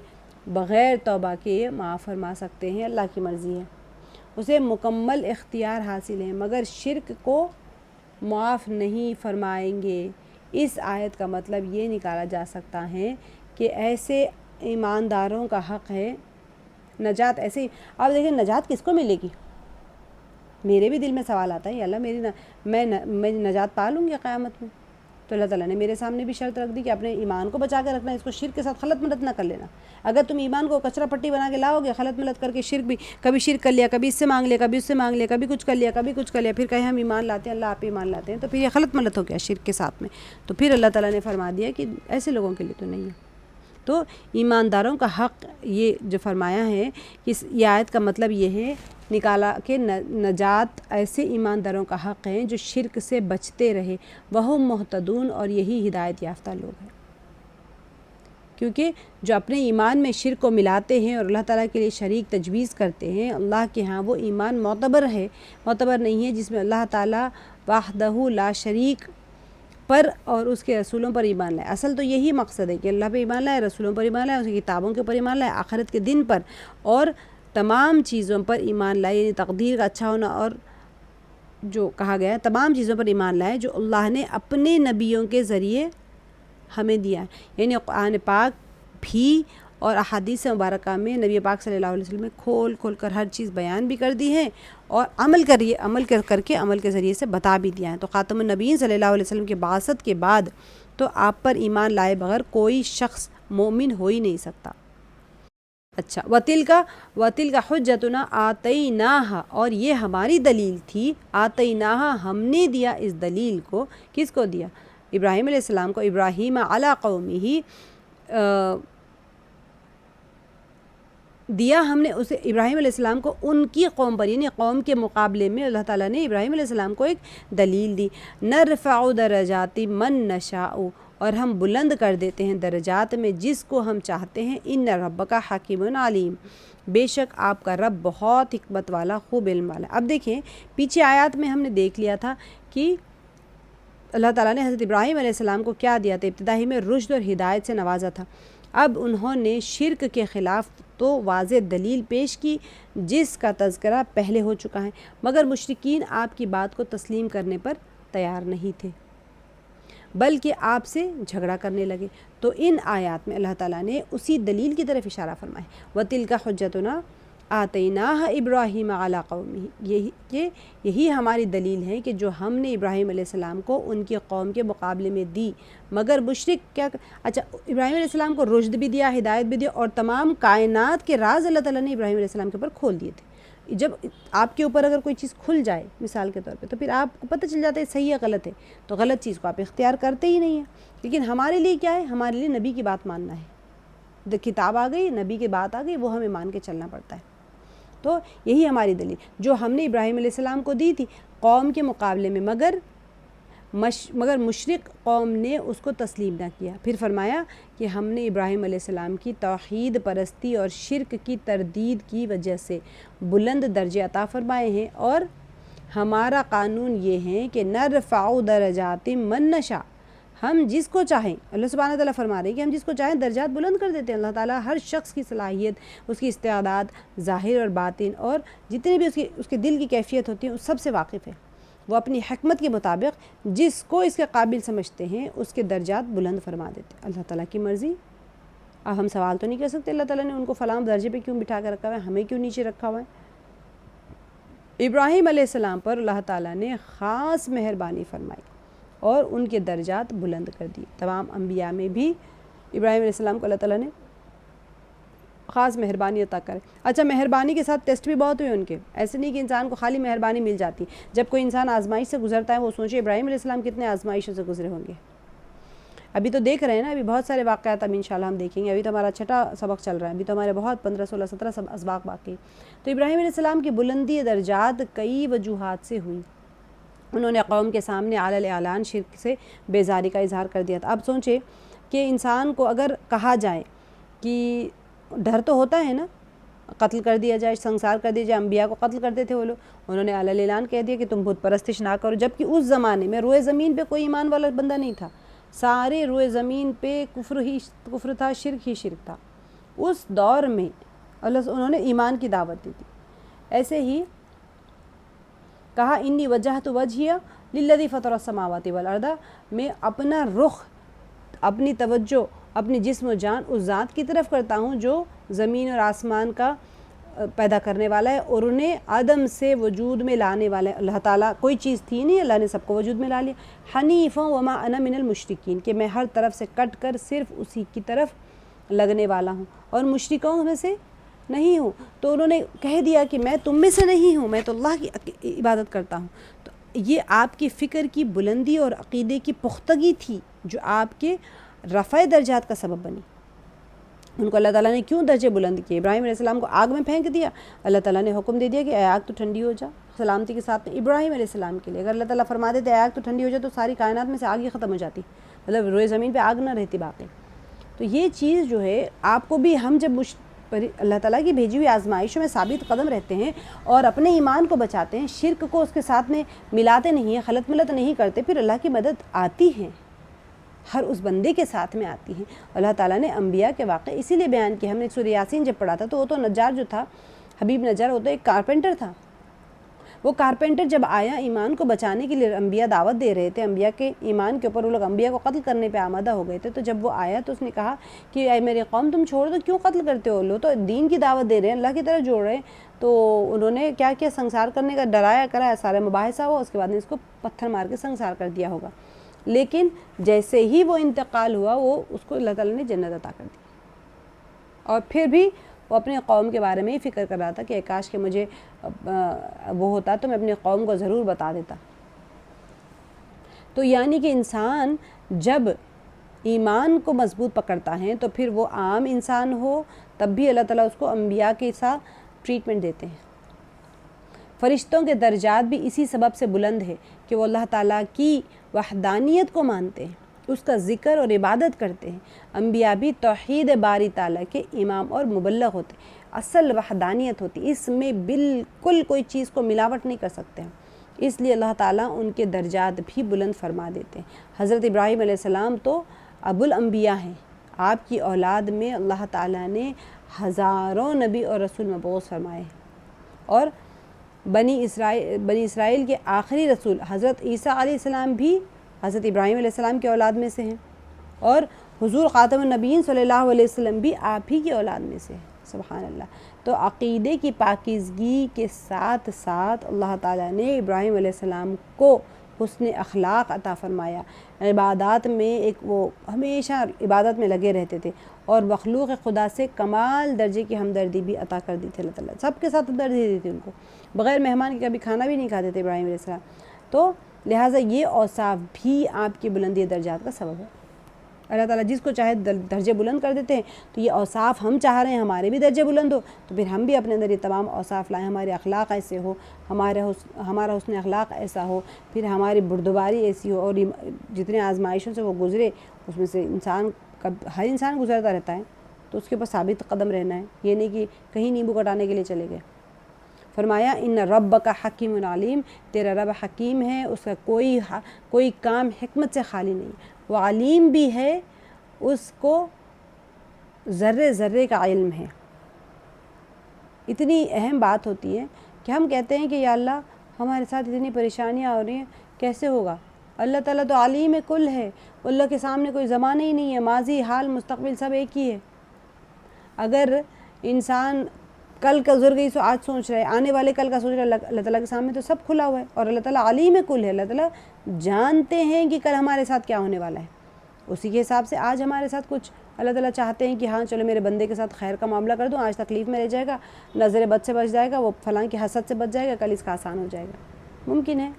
بغیر توبہ کے معاف فرما سکتے ہیں. اللہ کی مرضی ہے، اسے مکمل اختیار حاصل ہے، مگر شرک کو معاف نہیں فرمائیں گے. اس آیت کا مطلب یہ نکالا جا سکتا ہے کہ ایسے ایمانداروں کا حق ہے نجات. ایسے ہی آپ دیکھیں نجات کس کو ملے گی؟ میرے بھی دل میں سوال آتا ہے، یا اللہ میں نجات پا لوں گی قیامت میں؟ تو اللہ تعالیٰ نے میرے سامنے بھی شرط رکھ دی کہ اپنے ایمان کو بچا کے رکھنا، اس کو شرک کے ساتھ خلط ملط نہ کر لینا. اگر تم ایمان کو کچرا پٹی بنا کے لاؤ گے، خلط ملط کر کے شرک بھی کبھی شرک کر لیا، کبھی اس سے مانگ لیا، کبھی اس سے مانگ لیا، کبھی کچھ کر لیا، کبھی کچھ کر لیا، پھر کہیں ہم ایمان لاتے ہیں، اللہ آپ ایمان لاتے ہیں، تو پھر یہ خلط ملط ہو گیا شرک کے ساتھ میں. تو پھر اللہ تعالیٰ نے فرما دیا کہ ایسے لوگوں کے لیے تو نہیں ہے. تو ایمانداروں کا حق یہ جو فرمایا ہے، یہ آیت کا مطلب یہ ہے نکالا کہ نجات ایسے ایمانداروں کا حق ہے جو شرک سے بچتے رہے، وہم مہتدون، اور یہی ہدایت یافتہ لوگ ہیں. کیونکہ جو اپنے ایمان میں شرک کو ملاتے ہیں اور اللہ تعالیٰ کے لیے شریک تجویز کرتے ہیں، اللہ کے ہاں وہ ایمان معتبر ہے، معتبر نہیں ہے جس میں اللہ تعالیٰ وحدہ لا شریک پر اور اس کے رسولوں پر ایمان لائے. اصل تو یہی مقصد ہے کہ اللہ پہ ایمان لائے، رسولوں پر ایمان لائے، اس کی کتابوں کے اوپر ایمان لائے، آخرت کے دن پر اور تمام چیزوں پر ایمان لائے. یعنی تقدیر کا اچھا ہونا اور جو کہا گیا ہے تمام چیزوں پر ایمان لائے جو اللہ نے اپنے نبیوں کے ذریعے ہمیں دیا ہے. یعنی قرآن پاک بھی اور احادیث مبارکہ میں نبی پاک صلی اللہ علیہ وسلم نے کھول کھول کر ہر چیز بیان بھی کر دی ہے اور عمل کر کے عمل کے ذریعے سے بتا بھی دیا ہے. تو خاتم النبیین صلی اللہ علیہ وسلم کے بعثت کے بعد تو آپ پر ایمان لائے بغیر کوئی شخص مومن ہو ہی نہیں سکتا. اچھا، وَتِلْكَ حُجَّتُنَا آتَيْنَاهَا، اور یہ ہماری دلیل تھی، آتَيْنَاهَا ہم نے دیا اس دلیل کو. کس کو دیا؟ ابراہیم علیہ السلام کو. ابراہیم علی قومہ، دیا ہم نے اسے ابراہیم علیہ السلام کو ان کی قوم پر، یعنی قوم کے مقابلے میں اللہ تعالیٰ نے ابراہیم علیہ السلام کو ایک دلیل دی. نرفع درجات من نشاء، اور ہم بلند کر دیتے ہیں درجات میں جس کو ہم چاہتے ہیں. ان ربک حکیم علیم، بے شک آپ کا رب بہت حکمت والا، خوب علم والا. اب دیکھیں پیچھے آیات میں ہم نے دیکھ لیا تھا کہ اللہ تعالیٰ نے حضرت ابراہیم علیہ السلام کو کیا دیا تھا؟ ابتدائی میں رشد اور ہدایت سے نوازا تھا. اب انہوں نے شرک کے خلاف تو واضح دلیل پیش کی جس کا تذکرہ پہلے ہو چکا ہے، مگر مشرکین آپ کی بات کو تسلیم کرنے پر تیار نہیں تھے بلکہ آپ سے جھگڑا کرنے لگے. تو ان آیات میں اللہ تعالیٰ نے اسی دلیل کی طرف اشارہ فرمایا. وَتِلْكَ حُجَّتُنَا آتَيْنَاهَا إِبْرَاهِيمَ عَلَىٰ قَوْمِهِ، یہی ہماری دلیل ہے کہ جو ہم نے ابراہیم علیہ السلام کو ان کی قوم کے مقابلے میں دی. مگر مشرک کیا اچھا ابراہیم علیہ السلام کو رشد بھی دیا، ہدایت بھی دیا، اور تمام کائنات کے راز اللہ تعالیٰ نے ابراہیم علیہ السلام کے اوپر کھول دیے تھے. جب آپ کے اوپر اگر کوئی چیز کھل جائے مثال کے طور پہ تو پھر آپ کو پتہ چل جاتا ہے صحیح ہے غلط ہے، تو غلط چیز کو آپ اختیار کرتے ہی نہیں ہیں. لیکن ہمارے لیے کیا ہے؟ ہمارے لیے نبی کی بات ماننا ہے. کتاب آ گئی، نبی کی بات آ گئی، وہ ہمیں مان کے چلنا پڑتا ہے. تو یہی ہماری دلیل جو ہم نے ابراہیم علیہ السلام کو دی تھی قوم کے مقابلے میں، مگر مشرک قوم نے اس کو تسلیم نہ کیا. پھر فرمایا کہ ہم نے ابراہیم علیہ السلام کی توحید پرستی اور شرک کی تردید کی وجہ سے بلند درجے عطا فرمائے ہیں، اور ہمارا قانون یہ ہے کہ نرفع درجات من نشاء، ہم جس کو چاہیں، اللہ سبحانہ تعالیٰ فرما رہے ہیں کہ ہم جس کو چاہیں درجات بلند کر دیتے ہیں. اللہ تعالیٰ ہر شخص کی صلاحیت، اس کی استعداد ظاہر اور باطن اور جتنے بھی اس کے دل کی کیفیت ہوتی ہے اس سب سے واقف ہے. وہ اپنی حکمت کے مطابق جس کو اس کے قابل سمجھتے ہیں اس کے درجات بلند فرما دیتے ہیں. اللہ تعالیٰ کی مرضی. اب ہم سوال تو نہیں کر سکتے اللہ تعالیٰ نے ان کو فلاں درجے پہ کیوں بٹھا کر رکھا ہوا ہے، ہمیں کیوں نیچے رکھا ہوا ہے. ابراہیم علیہ السلام پر اللہ تعالیٰ نے خاص مہربانی فرمائی اور ان کے درجات بلند کر دیے. تمام انبیاء میں بھی ابراہیم علیہ السلام کو اللہ تعالیٰ نے خاص مہربانی عطا کرے۔ اچھا، مہربانی کے ساتھ ٹیسٹ بھی بہت ہوئے ان کے، ایسے نہیں کہ انسان کو خالی مہربانی مل جاتی۔ جب کوئی انسان آزمائش سے گزرتا ہے وہ سوچے ابراہیم علیہ السلام کتنے آزمائشوں سے گزرے ہوں گے۔ ابھی تو دیکھ رہے ہیں نا، ابھی بہت سارے واقعات اب انشاءاللہ ہم دیکھیں گے، ابھی تو ہمارا 6واں سبق چل رہا ہے، ابھی تو ہمارے بہت 15 16 17 اسباق باقی۔ تو ابراہیم علیہ السلام کی بلندی درجات کئی وجوہات سے ہوئی۔ انہوں نے قوم کے سامنے علی اعلان شرک سے بیزاری کا اظہار کر دیا تھا۔ اب سوچیں کہ انسان کو اگر کہا جائے کہ ڈر تو ہوتا ہے نا، قتل کر دیا جائے، سنسار کر دیا جائے، انبیاء کو قتل کرتے تھے وہ لوگ، انہوں نے علی اعلان کہہ دیا کہ تم بت پرستش نہ کرو، جبکہ اس زمانے میں روئے زمین پہ کوئی ایمان والا بندہ نہیں تھا، سارے روئے زمین پہ کفر تھا، شرک ہی شرک تھا۔ اس دور میں انہوں نے ایمان کی دعوت دی تھی۔ ایسے ہی کہا انی وجہت وجہی للذی فطر السماوات والارض، میں اپنا رخ، اپنی توجہ، اپنی جسم و جان اس ذات کی طرف کرتا ہوں جو زمین اور آسمان کا پیدا کرنے والا ہے اور انہیں عدم سے وجود میں لانے والا ہے۔ اللہ تعالیٰ کوئی چیز تھی نہیں، اللہ نے سب کو وجود میں لا لیا۔ حنیفا وما انا من المشرکین، کہ میں ہر طرف سے کٹ کر صرف اسی کی طرف لگنے والا ہوں اور مشرکوں میں سے نہیں ہوں۔ تو انہوں نے کہہ دیا کہ میں تم میں سے نہیں ہوں، میں تو اللہ کی عبادت کرتا ہوں۔ تو یہ آپ کی فکر کی بلندی اور عقیدے کی پختگی تھی جو آپ کے رفع درجات کا سبب بنی۔ ان کو اللہ تعالیٰ نے کیوں درجے بلند کیے؟ ابراہیم علیہ السلام کو آگ میں پھینک دیا، اللہ تعالیٰ نے حکم دے دیا کہ اے آگ تو ٹھنڈی ہو جا، سلامتی کے ساتھ ابراہیم علیہ السلام کے لیے۔ اگر اللہ تعالیٰ فرما دیتے اے آگ تو ٹھنڈی ہو جا تو ساری کائنات میں سے آگ ہی ختم ہو جاتی، مطلب روئے زمین پہ آگ نہ رہتی باقی۔ تو یہ چیز جو ہے آپ کو بھی، ہم جب اللہ تعالیٰ کی بھیجی ہوئی آزمائشوں میں ثابت قدم رہتے ہیں اور اپنے ایمان کو بچاتے ہیں، شرک کو اس کے ساتھ میں ملاتے نہیں ہیں، خلط ملت نہیں کرتے، پھر اللہ کی مدد آتی ہے، ہر اس بندے کے ساتھ میں آتی ہیں۔ اللہ تعالیٰ نے انبیاء کے واقعے اسی لیے بیان کیا۔ ہم نے سورہ یاسین جب پڑھا تھا تو وہ تو نجار جو تھا، حبیب نجار، وہ تو ایک کارپینٹر تھا۔ وہ کارپینٹر جب آیا ایمان کو بچانے کے لیے، انبیاء دعوت دے رہے تھے، انبیاء کے ایمان کے اوپر وہ لوگ انبیاء کو قتل کرنے پہ آمادہ ہو گئے تھے، تو جب وہ آیا تو اس نے کہا کہ اے میرے قوم تم چھوڑ دو، کیوں قتل کرتے ہو؟ لو تو دین کی دعوت دے رہے ہیں، اللہ کی طرف جوڑ رہے ہیں۔ تو انہوں نے کیا کیا، سنسار کرنے کا ڈرایا کرایا، سارا مباحثہ ہوا، اس کے بعد نے اس کو پتھر مار کے سنسار کر دیا ہوگا۔ لیکن جیسے ہی وہ انتقال ہوا، وہ اس کو اللہ تعالیٰ نے جنت عطا کر دی، اور پھر بھی وہ اپنے قوم کے بارے میں ہی فکر کر رہا تھا کہ کاش کہ مجھے وہ ہوتا تو میں اپنی قوم کو ضرور بتا دیتا۔ تو یعنی کہ انسان جب ایمان کو مضبوط پکڑتا ہے تو پھر وہ عام انسان ہو تب بھی اللہ تعالیٰ اس کو انبیاء کے ساتھ ٹریٹمنٹ دیتے ہیں۔ فرشتوں کے درجات بھی اسی سبب سے بلند ہے کہ وہ اللہ تعالیٰ کی وحدانیت کو مانتے ہیں، اس کا ذکر اور عبادت کرتے ہیں۔ انبیاء بھی توحید باری تعالیٰ کے امام اور مبلغ ہوتے ہیں، اصل وحدانیت ہوتی، اس میں بالکل کوئی چیز کو ملاوٹ نہیں کر سکتے ہیں، اس لیے اللہ تعالیٰ ان کے درجات بھی بلند فرما دیتے ہیں۔ حضرت ابراہیم علیہ السلام تو ابو الانبیاء ہیں، آپ کی اولاد میں اللہ تعالیٰ نے ہزاروں نبی اور رسول مبعوث فرمائے ہیں، اور بنی اسرائیل کے آخری رسول حضرت عیسیٰ علیہ السلام بھی حضرت ابراہیم علیہ السلام کی اولاد میں سے ہیں، اور حضور خاتم النبیین صلی اللہ علیہ وسلم بھی آپ ہی کی اولاد میں سے ہیں۔ سبحان اللہ۔ تو عقیدے کی پاکیزگی کے ساتھ ساتھ اللہ تعالیٰ نے ابراہیم علیہ السلام کو حسن اخلاق عطا فرمایا، عبادات میں وہ ہمیشہ عبادت میں لگے رہتے تھے، اور مخلوق خدا سے کمال درجے کی ہمدردی بھی عطا کر دی تھی اللہ تعالیٰ، سب کے ساتھ ہمدردی دی تھی ان کو، بغیر مہمان کے کبھی کھانا بھی نہیں کھاتے تھے ابراہیم علیہ السلام۔ تو لہٰذا یہ اوصاف بھی آپ کی بلندی درجات کا سبب ہے۔ اللہ تعالیٰ جس کو چاہے درجے بلند کر دیتے ہیں، تو یہ اوصاف ہم چاہ رہے ہیں ہمارے بھی درجے بلند ہو، تو پھر ہم بھی اپنے اندر یہ تمام اوصاف لائیں، ہمارے اخلاق ایسے ہو، ہمارا حسن اخلاق ایسا ہو، پھر ہماری بردباری ایسی ہو، اور جتنے آزمائشوں سے وہ گزرے اس میں سے ہر انسان گزرتا رہتا ہے، تو اس کے اوپر ثابت قدم رہنا ہے، یہ نہیں کہ کہیں نیمبو کٹانے کے لیے چلے گئے۔ فرمایا ان ربک حکیم علیم، تیرا رب حکیم ہے، اس کا کوئی کام حکمت سے خالی نہیں، وہ علیم بھی ہے، اس کو ذرے ذرے کا علم ہے۔ اتنی اہم بات ہوتی ہے کہ ہم کہتے ہیں کہ یا اللہ ہمارے ساتھ اتنی پریشانیاں ہو رہی ہیں، کیسے ہوگا؟ اللہ تعالیٰ تو علیم کل ہے، اللہ کے سامنے کوئی زمانہ ہی نہیں ہے، ماضی حال مستقبل سب ایک ہی ہے۔ اگر انسان کل کا گزر گئی سو آج سوچ رہے، آنے والے کل کا سوچ رہے، اللہ تعالیٰ کے سامنے تو سب کھلا ہوا ہے، اور اللہ تعالیٰ علیم کل ہے، اللہ تعالیٰ جانتے ہیں کہ کل ہمارے ساتھ کیا ہونے والا ہے، اسی کے حساب سے آج ہمارے ساتھ کچھ اللہ تعالیٰ چاہتے ہیں کہ ہاں چلو میرے بندے کے ساتھ خیر کا معاملہ کر دوں، آج تکلیف میں رہ جائے گا، نظر بد سے بچ جائے گا، وہ فلاں کی حسد سے بچ جائے گا، کل اس کا آسان ہو جائے گا، ممکن ہے۔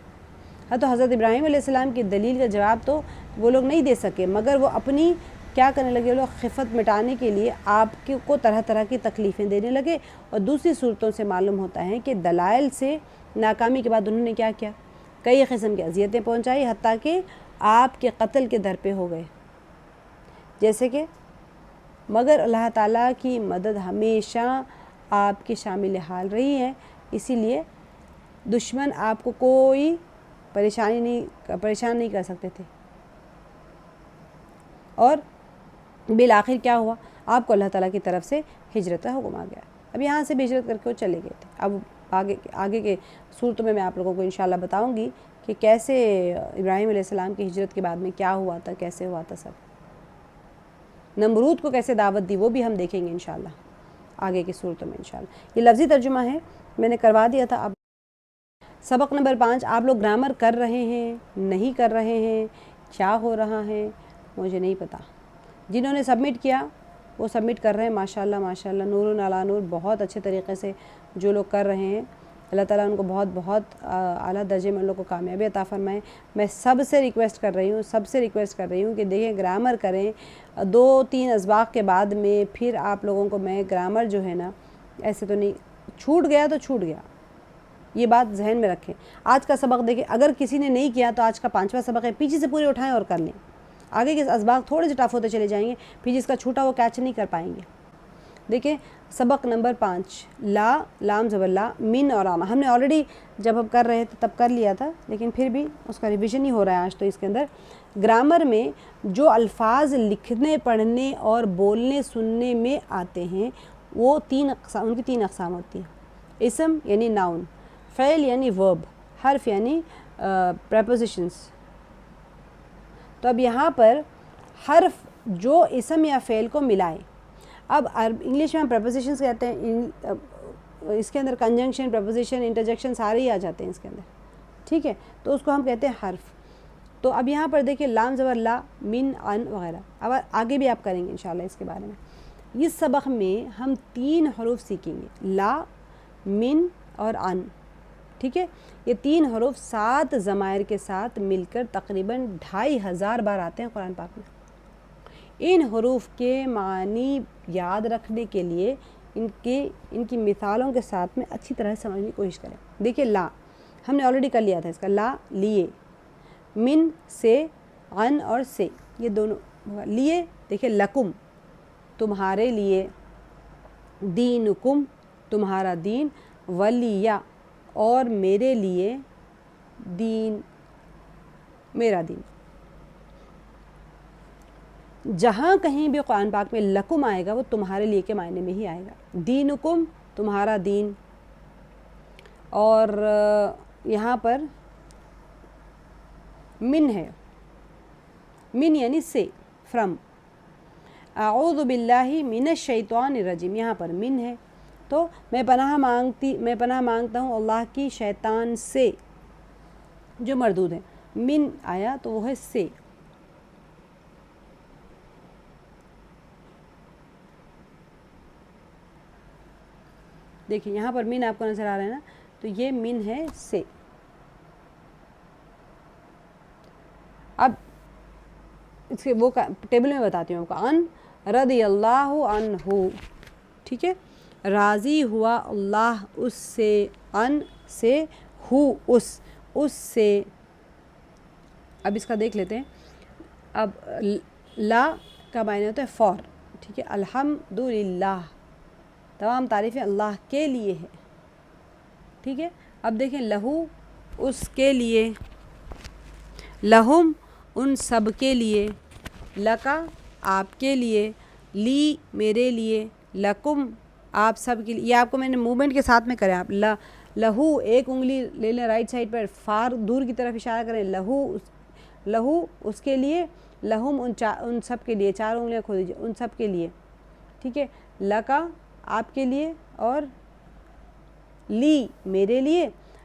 ہاں تو حضرت ابراہیم علیہ السلام کی دلیل کا جواب تو وہ لوگ نہیں دے سکے، مگر وہ اپنی کیا کرنے لگے، وہ لوگ خفت مٹانے کے لیے آپ کو طرح طرح کی تکلیفیں دینے لگے، اور دوسری صورتوں سے معلوم ہوتا ہے کہ دلائل سے ناکامی کے بعد انہوں نے کیا کیا، کئی قسم کی اذیتیں پہنچائی، حتیٰ کہ آپ کے قتل کے در پہ ہو گئے، جیسے کہ مگر اللہ تعالیٰ کی مدد ہمیشہ آپ کے شامل حال رہی ہے، اسی لیے دشمن آپ کو کوئی پریشان نہیں کر سکتے تھے، اور بالآخر کیا ہوا، آپ کو اللہ تعالیٰ کی طرف سے ہجرت کا حکم آ گیا۔ اب یہاں سے بھی ہجرت کر کے وہ چلے گئے تھے۔ اب آگے کے صورتوں میں آپ لوگوں کو انشاءاللہ بتاؤں گی کہ کیسے ابراہیم علیہ السلام کی ہجرت کے بعد میں کیا ہوا تھا، کیسے ہوا تھا، سب نمرود کو کیسے دعوت دی وہ بھی ہم دیکھیں گے انشاءاللہ آگے کی صورتوں میں انشاءاللہ۔ یہ لفظی ترجمہ ہے، میں نے کروا دیا تھا۔ اب سبق نمبر 5، آپ لوگ گرامر کر رہے ہیں، نہیں کر رہے ہیں، کیا ہو رہا ہے مجھے نہیں پتا۔ جنہوں نے سبمٹ کیا وہ سبمٹ کر رہے ہیں، ماشاءاللہ ماشاءاللہ، نور علی نور، بہت اچھے طریقے سے جو لوگ کر رہے ہیں، اللہ تعالیٰ ان کو بہت بہت اعلیٰ درجے میں ان لوگ کو کامیابی عطا فرمائے۔ میں سب سے ریکویسٹ کر رہی ہوں کہ دیکھیں گرامر کریں، 2-3 اسباق کے بعد میں پھر آپ لوگوں کو میں گرامر جو ہے نا، ایسے تو نہیں، چھوٹ گیا تو چھوٹ گیا، یہ بات ذہن میں رکھیں۔ آج کا سبق دیکھیں، اگر کسی نے نہیں کیا تو آج کا 5واں سبق ہے، پیچھے سے پورے اٹھائیں اور کر لیں، آگے کے اسباق تھوڑے سے ٹف ہوتے چلے جائیں گے، پھر جس کا چھوٹا وہ کیچ نہیں کر پائیں گے۔ دیکھیں سبق نمبر 5، لا، لام زبر لا، من اور آما، ہم نے آلریڈی جب ہم کر رہے تھے تب کر لیا تھا، لیکن پھر بھی اس کا ریویژن ہی ہو رہا ہے آج تو۔ اس کے اندر گرامر میں جو الفاظ لکھنے، پڑھنے اور بولنے سننے میں آتے ہیں وہ ان کی 3 اقسام ہوتی ہیں۔ اسم یعنی ناؤن، فعل یعنی ورب، حرف یعنی پریپوزیشنز۔ تو اب یہاں پر حرف جو اسم یا فعل کو ملائے، اب انگلش میں ہم پریپوزیشنز کہتے ہیں، اس کے اندر کنجنکشن، پریپوزیشن، انٹرجیکشن سارے ہی آ جاتے ہیں اس کے اندر، ٹھیک ہے، تو اس کو ہم کہتے ہیں حرف۔ تو اب یہاں پر دیکھیں لام زبر لا، من، ان وغیرہ، اب آگے بھی آپ کریں گے انشاءاللہ اس کے بارے میں۔ اس سبق میں ہم 3 حروف سیکھیں گے، لا، من اور ان، ٹھیک ہے۔ یہ 3 حروف 7 ضمائر کے ساتھ مل کر تقریباً 2500 بار آتے ہیں قرآن پاک میں۔ ان حروف کے معنی یاد رکھنے کے لیے ان کی مثالوں کے ساتھ میں اچھی طرح سمجھنے کی کوشش کریں۔ دیکھیں لا ہم نے آلریڈی کر لیا تھا، اس کا لا لیے، من سے، ان اور سے، یہ دونوں لیے، دیکھیں لکم تمہارے لیے، دینکم تمہارا دین، ولیہ اور میرے لیے، دین میرا دین۔ جہاں کہیں بھی قرآن پاک میں لکم آئے گا وہ تمہارے لیے کے معنی میں ہی آئے گا، دینکم تمہارا دین، اور یہاں پر من ہے، من یعنی سے، فرم، اعوذ باللہ من الشیطان الرجیم، یہاں پر من ہے تو میں پناہ مانگتا ہوں اللہ کی شیطان سے، جو مردود ہے، من آیا تو وہ ہے سے۔ دیکھیں یہاں پر من آپ کو نظر آ رہا ہے نا، تو یہ من ہے سے۔ اب اس کے وہ ٹیبل میں بتاتی ہوں آپ کو، ان رضی اللہ عنہ، ٹھیک ہے، راضی ہوا اللہ اس سے، ان سے، ہو اس سے۔ اب اس کا دیکھ لیتے ہیں، اب لا کا معنی ہوتا ہے فور، ٹھیک ہے، الحمدللہ تمام تعریفیں اللہ کے لیے ہے، ٹھیک ہے۔ اب دیکھیں لہو اس کے لیے، لہم ان سب کے لیے، لکا آپ کے لیے، لی میرے لیے، لکم آپ سب کے لیے۔ یہ آپ کو میں نے موومنٹ کے ساتھ میں کریں، آپ لہو ایک انگلی لے لیں رائٹ سائڈ پر، فار دور کی طرف اشارہ کریں، لہو اس کے لیے، لہم ان سب کے لیے، 4 انگلیاں کھول دیجیے، ان سب کے لیے، ٹھیک ہے، لکا آپ کے لیے، اور لی میرے لیے،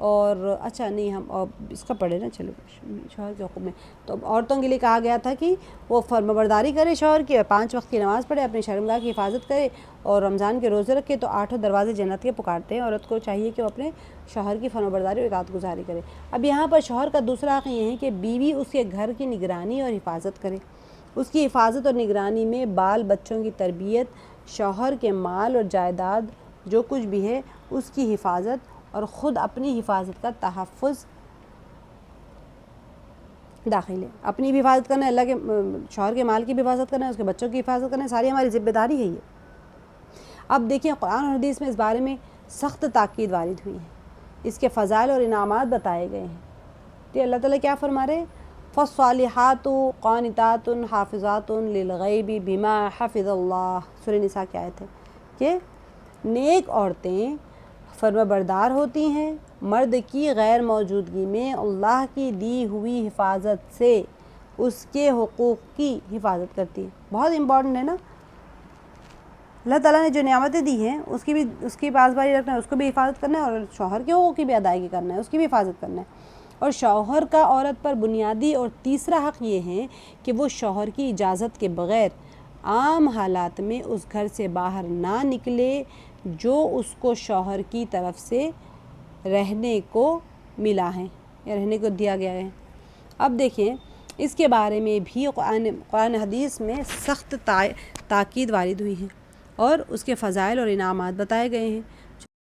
اور اچھا نہیں ہم اس کا پڑھے نا، چلو شوہر کے حقوق میں تو عورتوں کے لیے کہا گیا تھا کہ وہ فرمانبرداری کرے شوہر کی، اور 5 وقت کی نماز پڑھے، اپنی شرمگاہ کی حفاظت کرے اور رمضان کے روزے رکھے، تو 8 دروازے جنت کے پکارتے ہیں۔ عورت کو چاہیے کہ وہ اپنے شوہر کی فرمانبرداری اور اطاعت گزاری کرے۔ اب یہاں پر شوہر کا دوسرا حق یہ ہے کہ بیوی اس کے گھر کی نگرانی اور حفاظت کرے۔ اس کی حفاظت اور نگرانی میں بال بچوں کی تربیت، شوہر کے مال اور جائیداد جو کچھ بھی ہے اس کی حفاظت، اور خود اپنی حفاظت کا تحفظ داخل ہے۔ اپنی بھی حفاظت کرنا ہے، اللہ کے شوہر کے مال کی بھی حفاظت کرنا ہے، اس کے بچوں کی حفاظت کرنا ہے، ساری ہماری ذمہ داری ہے یہ۔ اب دیکھیں قرآن اور حدیث میں اس بارے میں سخت تاکید وارد ہوئی ہے، اس کے فضائل اور انعامات بتائے گئے ہیں۔ تو اللہ تعالیٰ کیا فرما رہے ہیں؟ فَالصَّالِحَاتُ قَانِتَاتٌ حَافِظَاتٌ لِلْغَیْبِ بِمَا حَفِظَ اللَّهُ، سورہ نساء کی آیت ہے کہ نیک عورتیں فرما بردار ہوتی ہیں مرد کی غیر موجودگی میں اللہ کی دی ہوئی حفاظت سے، اس کے حقوق کی حفاظت کرتی ہیں۔ بہت امپورٹنٹ ہے نا، اللہ تعالیٰ نے جو نعمتیں دی ہیں اس کی پاسبانی رکھنا ہے، اس کو بھی حفاظت کرنا ہے، اور شوہر کے حقوق کی بھی ادائیگی کرنا ہے، اس کی بھی حفاظت کرنا ہے۔ اور شوہر کا عورت پر بنیادی اور تیسرا حق یہ ہے کہ وہ شوہر کی اجازت کے بغیر عام حالات میں اس گھر سے باہر نہ نکلے جو اس کو شوہر کی طرف سے رہنے کو ملا ہے یا رہنے کو دیا گیا ہے۔ اب دیکھیں اس کے بارے میں بھی قرآن حدیث میں سخت تاکید وارد ہوئی ہے اور اس کے فضائل اور انعامات بتائے گئے ہیں۔